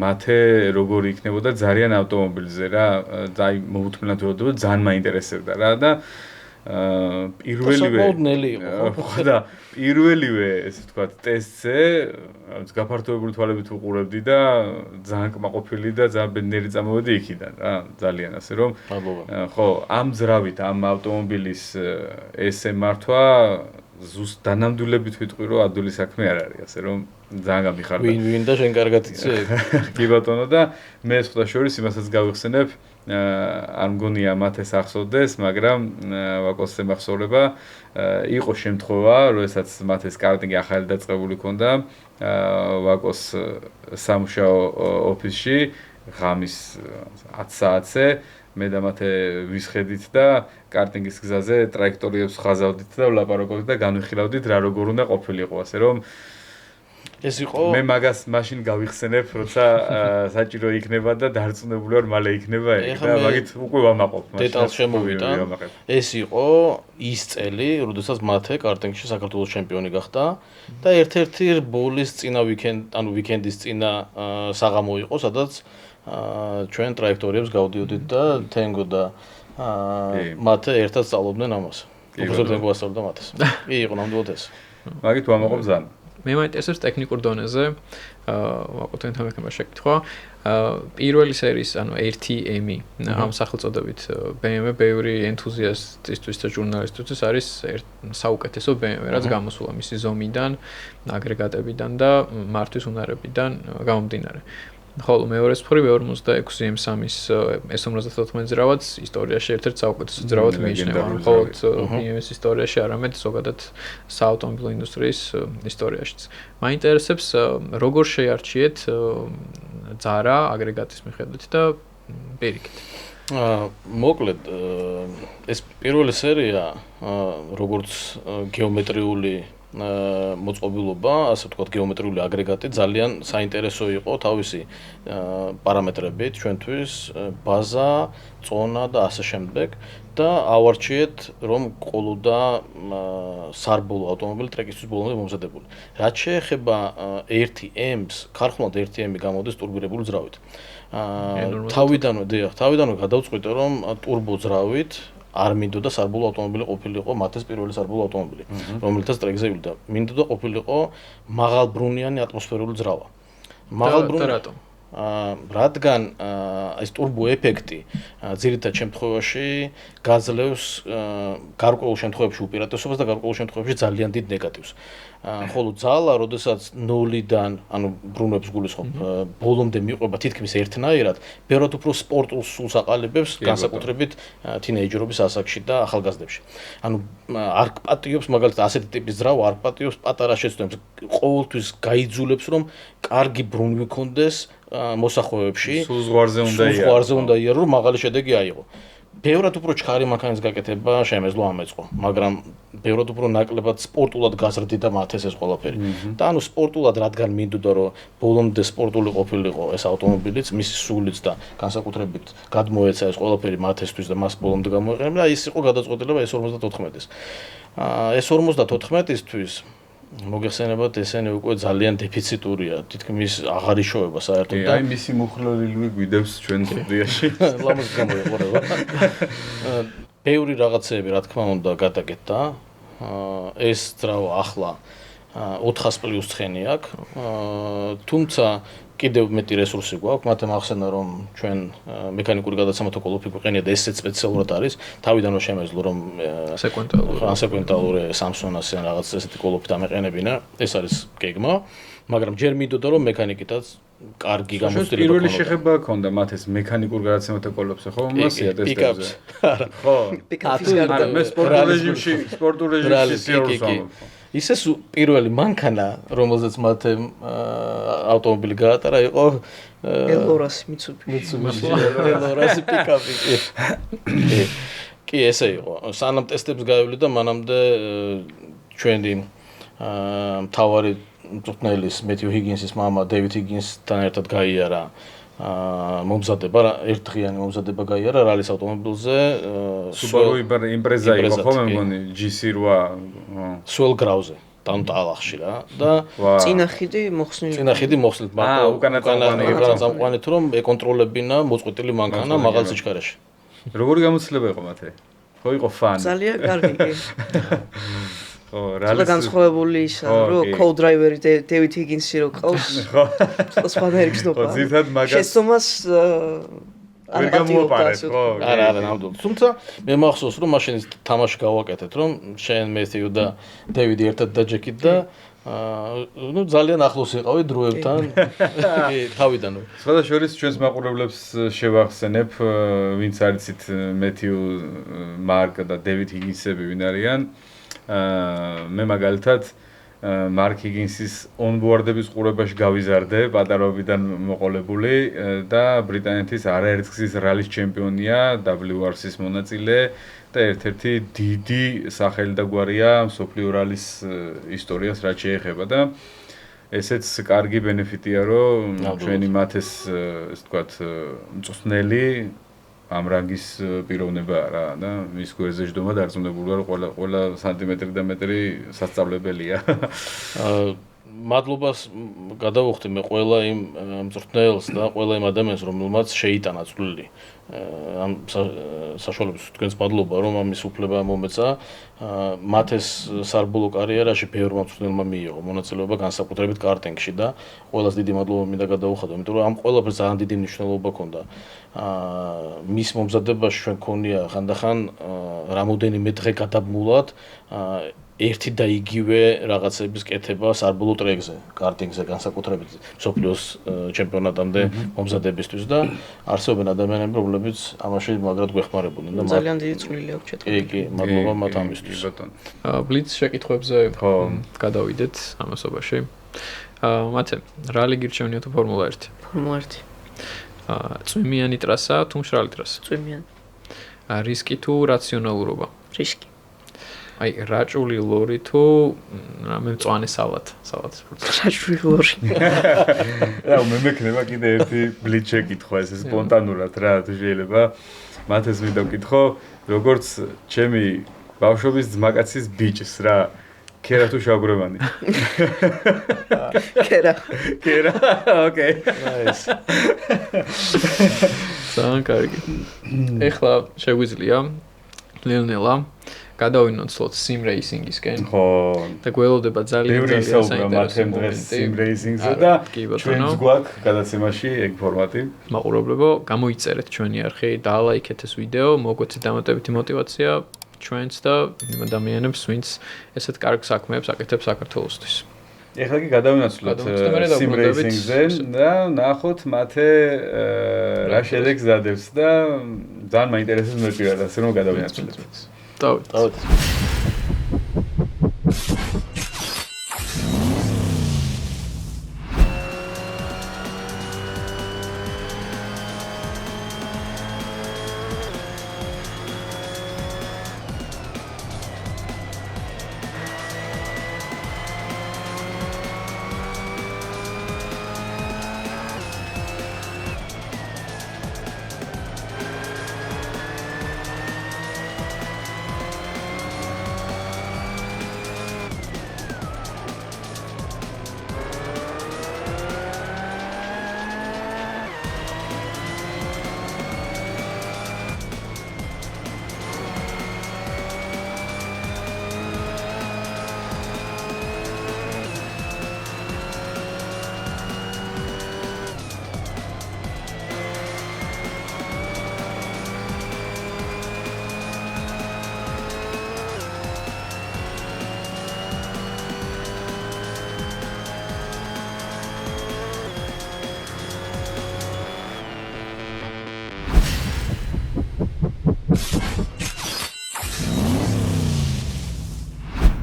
მათე როგორი იქნებოდა ძალიან ავტომობილზე რა, აი მოუთმენლად ველოდებოდი, ძალიან მაინტერესებდა რა და პირველივე ესე ვთქვათ ტესტზე გაფართოებული თვალებით ვუყურებდი და ძალიან კმაყოფილი და ძალიან ბედნიერი წამოვედი იქიდან რა ძალიან ასე რომ ხო ამ ძრავით ამ ავტომობილის ესე მართვა ზუსტ დანამდვილებით ვიტყვი რომ ადვილი საქმე არ არის ასე რომ ძალიან გამიხარდა ვინ და შენ კარგად იცი კი ბატონო და მე სხვა შორის იმასაც გავიხსენებ არ მგონია მათ ეს ახსოვდეს, მაგრამ ვაკოს ემახსოვრება იყო შემთხვევა, როდესაც მათ ეს კარტინგი ახალი დაწყებული ქონდა ვაკოს სამუშაო ოფისში ღამის 10 საათზე მე და მათე ვისხედით და კარტინგის გზაზე ტრაექტორიებს ხაზავდით და ვლაპარაკობდით და განვიხილავდით რა როგორ უნდა ყოფილიყო, ასე რომ ეს იყო მე მაგას მაშინ გავიხსენებ, როცა საჭირო იქნება და დარწმუნებული ვარ მალე იქნება ეგ და მაგით უკვე ვამაყობ მაშინ. დეტალს შემოვიდა. ეს იყო ის წელი, როდესაც მათე კარტინგში საქართველოს ჩემპიონი გახდა და ერთ-ერთი ბოლის წინა ვიკენდის წინა საღამო იყო, სადაც ჩვენ ტრაექტორიებს გავდიოდით და თენგო და მათე ერთად სწავლობდნენ ამას. პროფესორ თენგო ასწავლიდა მათეს. კი იყო ნამდვილად ეს. მაგით ვამაყობ ზან. მე მაინტერესებს ტექნიკურ დონეზე ვაკუთრებთ თამაშს შეკითხვა პირველი სერიის ანუ 1M ამ სახელწოდებით BMW ბევრი ენთუზიასტისთვის და ჟურნალისტისთვის არის საუკეთესო BMW რაც გამოსულა მისი ზომიდან, აგრეგატებიდან და მართვის უნარებიდან გამომდინარე. ხოლო მეორე მხრივ 46 M3-ის S54 ძრავაც ისტორიაში ერთ-ერთ საუკეთესო ძრავად მიიჩნევა. მხოლოდ BMW-ის ისტორიაში, არამედ ზოგადად საავტომობილო ინდუსტრიის ისტორიაშიც. მაინტერესებს როგორ შეარჩიეთ ძარა აგრეგატის მიხედვით და პირიქით. მოკლედ ეს პირველი სერია როგორც გეომეტრიული მოწყობილობა, ასე ვთქვათ, გეომეტრიული აგრეგატი ძალიან საინტერესო იყო თავისი პარამეტრებით ჩვენთვის, ბაზა, წონა და ასე შემდეგ და ავარჩიეთ, რომ ყოლოდა სარბოლო ავტომობილი ტრეკისთვის ბოლომდე მომზადებული. რაც შეეხება 1M-ს, ქარხნულად 1M-ი გამოდის ტურბირებული ძრავით. თავიდანვე გადავწყვიტე, რომ ტურბო ძრავით არ მინდოდა სარბოლო ავტომობილი ყოფილიყო, მათეს პირველი სარბოლო ავტომობილი, რომელთაც ტრეკზე ვიდა. მინდოდა ყოფილიყო მაღალბრუნიანი ატმოსფერული ძრავა. მაღალბრუნი რატომ? რადგან ეს ტურბო ეფექტი ძირითად შემთხვევაში გაძლევს გარკვეულ შემთხვევებში უპირატესობას და გარკვეულ შემთხვევებში ძალიან დიდ ნეგატივს. ხოლო ძალა, როდესაც 0-დან, ანუ ბრუნვებს გულისხმობ, ბოლომდე მიყვება თითქმის ერთნაირად, ბევრად უფრო სპორტულ სულს აყალიბებს, განსაკუთრებით თინეიჯერობის ასაკში და ახალგაზრდებში. ანუ არ პატიობს მაგალითად ასეთი ტიპის ძრავა, არ პატიობს პატარა შეცდომებს, ყოველთვის გაიძულებს, რომ კარგი ბრუნვი ქონდეს მოსახვეებში, სულ ზღვარზე უნდა იარო, რომ მაღალი შედეგი აიღო. ბევრად უფრო ჩქარი მანქანის გაკეთება შემეძლო ამეწყო, მაგრამ ბევრად უფრო ნაკლებად სპორტულად გაზრდიდა მათეს ეს ყველაფერი. და ანუ სპორტულად რადგან მინდოდა რომ ბოლომდე სპორტული ყოფილიყო ეს ავტომობილიც, მისი სულიც და განსაკუთრებით გადმოეცა ეს ყველაფერი მათესთვის და მას ბოლომდე გამოიყენება და ის იყო გადაწყვეტილება S54-ის. S54-ისთვის მოგეხსენებათ ესენი უკვე ძალიან დეფიციტურია, თითქმის აღარ იშოვება საერთოდ და აი მისი მუხლელი გვიდევს ჩვენ სტუდიაში. ლამაზ გამოიყურება. ბევრი რაღაცები რა თქმა უნდა გადაკეთდა. ეს ძრავა ახლა 400+ ცხენი აქვს. თუმცა კიდევ მეტი რესურსი გვაქვს, მათემ ახსენა რომ ჩვენ მექანიკური გადაცემათა კოლოფი გვიყენია და ესეც სპეციალურად არის, თავიდანვე შემეძლო რომ სეკვენტალური Samsung-ას ან რაღაც ესეთი კოლოფი დამეყენებინა, ეს არის გეგმა, მაგრამ ჯერ მინდოდა რომ მექანიკითაც კარგი გამოცდილება ქონოდა. პირველი შეხება ქონდა მათ ეს მექანიკურ გადაცემათა კოლოფზე, ხო? მასია ტესტებზე. ხო. პიკაპის გარდა მე სპორტულ რეჟიმში სიარულს ისეს პირველი მანქანა, რომელზეც მათე ავტომობილი გაატარა, იყო L200 Mitsubishi L200 პიკაპი. კი, ესე იყო. სანამ ტესტებს გაევლიდა, მანამდე ჩვენი მთავარი მწვრთნელის მეთიუ ჰიგინსის მამა დევიდ ჰიგინსთან ერთად გაიარა მომზადება, ერთდღიანი მომზადება გაიარა რალის ავტომობილზე. Subaru იმპრეზა იყო, ხო მე მგონი GC8 სუელ გრაუზე, ტალახში რა და წინა ხიდი მოხსნილი. უკანა წამყვანით რომ ეკონტროლებინა მოწყვეტილი მანქანა მაღალ სიჩქარეში. როგორი გამოცდილება იყო მათე? ხო იყო ფანი. ძალიან კარგი კი. ხო, რალის განსხვავებული ისა, რომ co-driver-ი დევიდ ჰიგინსი რო ყავს. ხო. სხვადასხვა ნობა. ხო, ძირთად მაგას შეცდომას არ გამოუპარეთ, ხო? არა, ნამდვილად. თუმცა მე მახსოვს რომ მაშინ თამაში გავაკეთეთ, რომ შენ მეთიუ და დევიდი ერთად დაჯექით და ну ძალიან ახლოს იყავი დროებთან. კი, თავიდანვე. სხვადასხვა ჩვენს მაყურებლებს შევახსენებ, ვინც არიცით მეთიუ მარკ და დევიდ ჰიგინსები ვინ არიან. მე მაგალითად მარკ ჰიგინსის ონბორდების ყურებაში გავიზარდე პატარობიდან მოყოლებული და ბრიტანეთის არაერთგზის რალის ჩემპიონია, WRC-ის მონაწილე და ერთ-ერთი დიდი სახელი და გვარია მსოფლიო რალის ისტორიას რაც შეეხება და ესეც კარგი ბენეფიტია, რომ ჩვენი მათეს ესე ვთქვათ მწვრთნელი ამ რანგის პიროვნება რა და მის გვერდზე ჯდომა დარწმუნებულია, რომ ყველა სანტიმეტრი და მეტრი სასწავლებელია. მადლობას გადავუხდი მე ყველა იმ მწვრთნელს და ყველა იმ ადამიანს, რომელმაც შეიტანა წვლილი. ამ საშუალებას თქვენს მადლობა, რომ ამის უფლება მომეცა. მათეს სარბოლო კარიერაში ბევრმა მწვრთნელმა მიიღო მონაწილეობა განსაკუთრებით კარტინგში და ყველას დიდი მადლობა მინდა გადავუხადო, იმიტომ რომ ამ ყველაფერს ძალიან დიდი მნიშვნელობა ჰქონდა. მის მომზადებაში ჩვენ გქონია ხანდახან რამოდენიმე დღე გადაბმულად ერთი და იგივე რაღაცების კეთება სარბოლო ტრეკზე, კარტინგზე განსაკუთრებით მსოფლიოს ჩემპიონატამდე მომზადებისთვის და არსებობენ ადამიანები, რომლებიც ამაში მაგრად გვეხმარებოდნენ და ძალიან დიდი წვლილი აქვს ჩეთქული. კი, მადლობა მათ ამისთვის. ბლიც შეკითხვებზე გადავიდეთ ამასობაში. მათე, რალი გირჩევნია თუ ფორმულა 1? ფორმულა 1. წვიმიანი ტრასა თუ მშრალი ტრასა? წვიმიანი. რისკი თუ რაციონალურობა? რისკი. აი, რაჭული ლორი თუ რამე მწვანე სალათი? რაჭული ლორი. რა, მე მექნება კიდე ერთი ბლიც შეკითხვა, ეს სპონტანურად რა, თუ შეიძლება. მათეს მინდა ვკითხო, როგორც ჩემი ბავშვობის ძმაკაცის ბიჭს რა, ქერა თუ შავგვრევანი? ქერა. ქერა, ოკეი. Nice. ძალიან კარგი. ეხლა შეგვიძლია ნელ-ნელა გადავინოთ სლოთ sim racing-ისკენ. ხო. და გველოდება ძალიან საინტერესო დღეს sim racing-ზე და ჩვენს გვაქვს გადაცემაში ეგ ფორმატი. მაყურებლებო, გამოიწერეთ ჩვენი არხი, დაალაიქეთ ეს ვიდეო, მოგვეცეთ დამატებითი мотиваცია ჩვენც და იმ ადამიანებს, ვინც ესეთ კარგ საქმეებს აკეთებს საქართველოსთვის. ეხლა კი გადავინაცვლოთ sim racing-ზე და ნახოთ მათე რა შედეგს დადებს და ძალიან მაინტერესებს მე პირადად, ასე რომ გადავინაცვლოთ. დავით.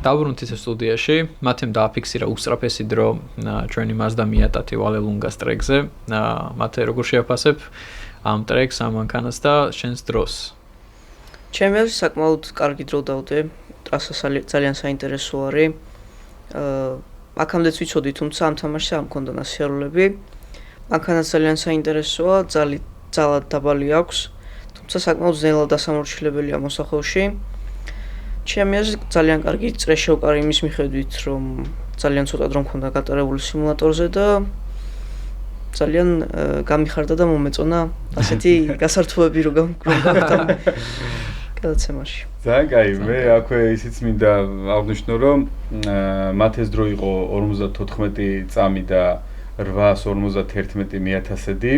დავბრუნდით ეს სტუდიაში, მათემ დააფიქსირა უსწრაფესი დრო ჩვენი Mazda Miata-ი ვალელუნგას ტრეკზე. მათე როგორ შეაფასებ ამ ტრეკს, ამ მანქანას და შენს დროს? ჩემი აზრით საკმაოდ კარგი დრო დავდე. ტრასა ძალიან საინტერესო არის. აქამდეც ვიცოდი, თუმცა ამ თამაშს არ მქონდა ნასიარულები. მანქანა ძალიან საინტერესოა, ძალად დაბალი აქვს, თუმცა საკმაოდ ძნელად დასამორჩილებელია მოსახვევში. ჩემი აზრით ძალიან კარგი წრეშევკარი იმის მიხედვით, რომ ძალიან ცოტა დრო მქონდა გატარებული სიმულატორზე და ძალიან გამიხარდა და მომეწონა ასეთი გასართობები რო გამგვიყვება გადაცემაში. ძალიან კაი, მე აქვე ისიც მინდა აღნიშნო, რომ მათეს დრო იყო 54 წამი და 851.1000-ი.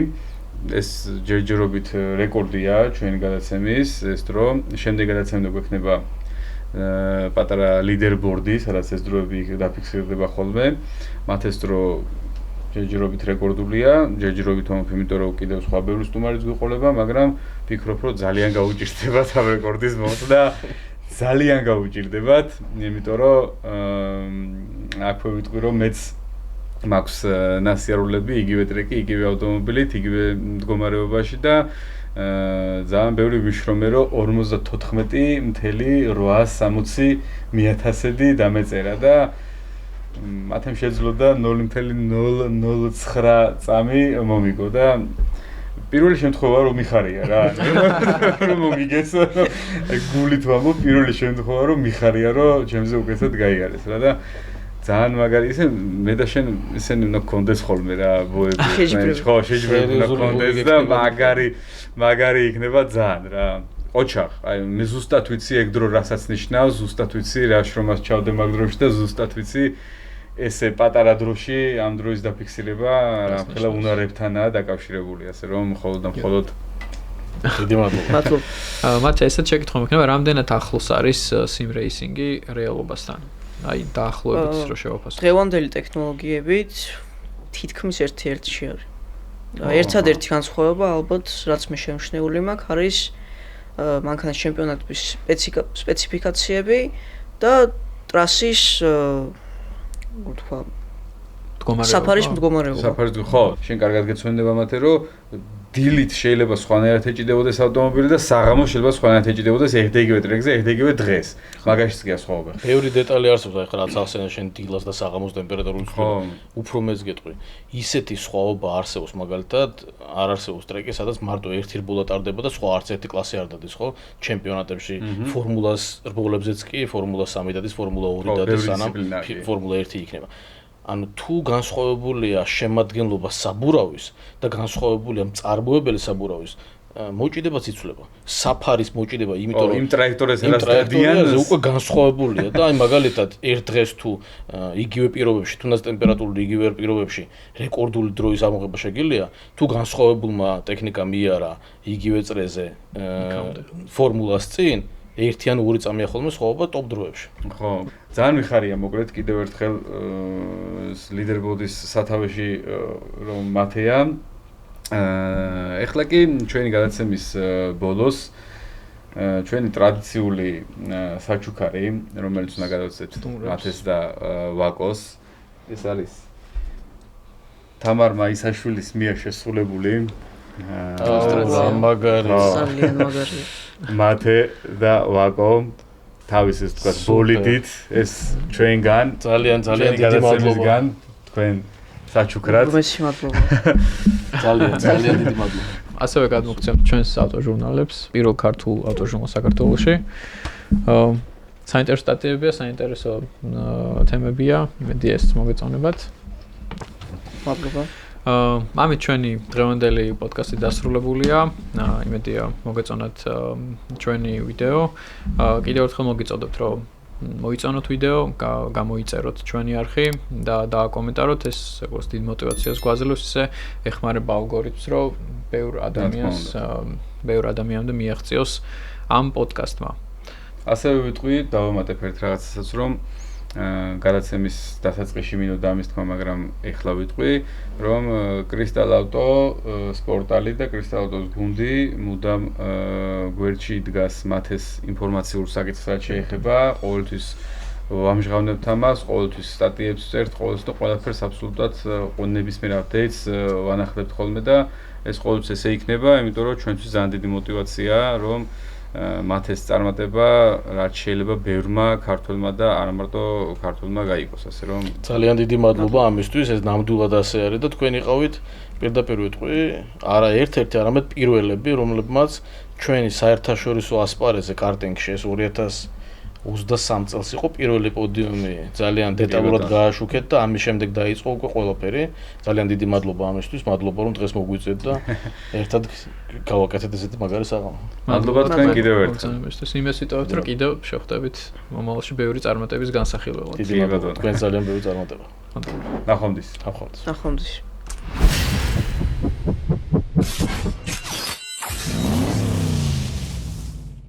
ეს ჯერჯერობით რეკორდია ჩვენი გადაცემის, ეს დრო. შემდეგ გადაცემდა გვექნება პატარა ლიდერბორდი, სადაც ეს დროები დაფიქსირდება ხოლმე. მათ ეს დრო ჯერჯერობით რეკორდულია, ჯერჯერობით თუმცა იმიტომ რომ კიდევ სხვა ბევრი სტუმარიც გვიყოლება, მაგრამ ვფიქრობ, რომ ძალიან გაუჭირდებათ ამ რეკორდის მოწდა. ძალიან გაუჭირდებათ, იმიტომ რომ აქვე ვიტყვი რომ მეც მაქვს ნასიარულები, იგივე ტრეკი, იგივე ავტომობილით, იგივე მდგომარეობაში და ძალიან ბევრი ვიშრომე რომ 54,860,000 დამეწერა და მათემ შეძლოდა 0.009 წამი მომიგო და პირველი შემთხვევა რომ მიხარია რა რომ მომიგეს გულით ვამბობ პირველი შემთხვევა რომ მიხარია რომ ჩემზე უკეთად გაიარეს რა და ძალიან მაგარი ისე მე და შენ ისინი უნდა გქონდეს ხოლმე რა ბოები ხო შეჯიბრები უნდა გქონდეს და მაგარი იქნება ძალიან რა ოჩახ აი მე ზუსტად ვიცი ეგ დრო რასაც ნიშნავს ზუსტად ვიცი რა შრომას ჩავდე მაგ დროში და ზუსტად ვიცი ესე პატარა დროში ამ დროის დაფიქსირება რამხელა უნარებთანაა დაკავშირებული ასე რომ მხოლოდ და მხოლოდ დიდი მადლობა მათ ესეც შეკითხვა მექნება რამდენად ახლოს არის sim racing-ი რეალობასთან აი დაახლოებით რო შევაფასოთ დღევანდელი ტექნოლოგიებით თითქმის ერთ-ერთში არის ერთადერთი განსხვავება ალბათ რაც მე შემჩნეული მაქვს არის მანქანის ჩემპიონატების სპეციფიკაციები და ტრასის საფარის მდგომარეობა. საფარის ხო, შენ კარგად გეცვენდება მათე რომ დილით შეიძლება სხვანაირად ეჭიდებოდეს ავტომობილი და საღამოს შეიძლება სხვანაირად ეჭიდებოდეს ერთ-იგივე ტრეკზე, ერთ-იგივე დღეს. მაგაშიც კი ასხვაობა. ბევრი დეტალი არსებობს, აი ხა რაც ახსენე შენ დილას და საღამოს ტემპერატურული ცვლილება. უფრო მეც გეტყვი. ისეთი სხვაობა არსებობს მაგალითად, არ არსებობს ტრეკი, სადაც მარტო ერთი რბოლა ტარდება და სხვა არც ერთი კლასი არ დადის, ხო? ჩემპიონატებში ფორმულას რბოლებზეც კი, ფორმულა 3 დადის, ფორმულა 2 დადის, სანამ ფორმულა 1 იქნება. ანუ თუ განსხვავებულია შემადგენლობა საბურავის და განსხვავებულია მწარმოებელი საბურავის მოჭიდებას იცვლება საფარის მოჭიდება იმიტომ რომ იმ ტრაექტორზე უკვე განსხვავებულია და აი მაგალითად ერთ დღეს თუ იგივე პირობებში თუნდაც ტემპერატურული იგივე პირობებში რეკორდული დროის ამოღება შეგიძლია თუ განსხვავებულმა ტექნიკამ მიარა იგივე წრეზე ფორმულას წინ ერთი ან ორი წამია ხოლმე სხვაობა ტოპ დროებში. ხო, ძალიან მიხარია მოკლედ კიდევ ერთხელ ლიდერბორდის სათავეში რომ მათეა. ეხლა კი ჩვენი გადაცემის ბოლოს ჩვენი ტრადიციული საჩუქარი, რომელიც უნდა გადავცეთ მათეს და ვაკოს. ეს არის თამარ მაისაშვილის მიერ შესრულებული მაგარი ძალიან მაგარი მათე და ვაკო თავის ეს თქვა ბოლიდით ეს ჩვენგან ძალიან დიდი მადლობა თქვენ საჩუქრად მოგესალმებით მადლობა ძალიან დიდი მადლობა ასევე გადმოგცემთ ჩვენს ავტოჟურნალებს პირველ ქართულ ავტოჟურნალს საქართველოში საინტერესო სტატიებია საინტერესო თემებია იმედი ეს მოგეწონებათ მადლობა ამით ჩვენი დღევანდელი პოდკასტი დასრულებულია. იმედია მოგეწონათ ჩვენი ვიდეო. კიდევ ერთხელ მოგიწოდებთ რომ მოიწონოთ ვიდეო, გამოიწეროთ ჩვენი არხი და დააკომენტაროთ ეს როგორც დიდ мотивაციას გვაძლევს ისე ეხმარება ალგორითმს რომ ბევრ ადამიანამდე მიაღწიოს ამ პოდკასტმა. ასევე ვიტყვი დავამატებ ერთ რაღაცასაც რომ გადაცემის დასაწყისში მინდოდა ამის თქმა, მაგრამ ეხლა ვიტყვი, რომ კრისტალ ავტო სპორტალი და კრისტალ ავტოს გუნდი მუდამ გვერდში დგას მათეს ინფორმაციულ საკითხს, რაც შეეხება ყოველთვის ვამჟღავნებთ ამას, ყოველთვის სტატიებს წერთ, ყველაფერს აბსოლუტურად ნებისმიერ აპდეიტს ვანახლებთ ხოლმე და ეს ყოველთვის ესე იქნება, იმიტომ რომ ჩვენთვის ძალიან დიდი мотивაციაა, რომ მათეს წარმატება რაც შეიძლება ბევრმა ქართველმა და არა მარტო ქართველმა გაიგოს, ასე რომ ძალიან დიდი მადლობა ამისთვის, ეს ნამდვილად ასე არის და თქვენ იყავით პირდაპირ ვიტყვი, არა ერთ-ერთი, არამედ პირველები, რომლებმაც ჩვენი საერთაშორისო ასპარეზზე კარტინგში ეს 2023 წელს იყო პირველი პოდიუმი, ძალიან დეტალურად გააშუქეთ და ამის შემდეგ დაიწყო უკვე ყველაფერი. ძალიან დიდი მადლობა ამისთვის, მადლობა რომ დღეს მოგვიწევთ და ერთად გავაკეთეთ ესეთი მაგარი საღამო. მადლობა თქვენ კიდევ ერთხელ. იმას ვიტოვებთ რომ კიდევ შევხვდებით მომავალში ბევრი წარმატების განსახილველად. დიდი მადლობა თქვენ ძალიან ბევრი წარმატება. ნახვამდის. ნახვამდის.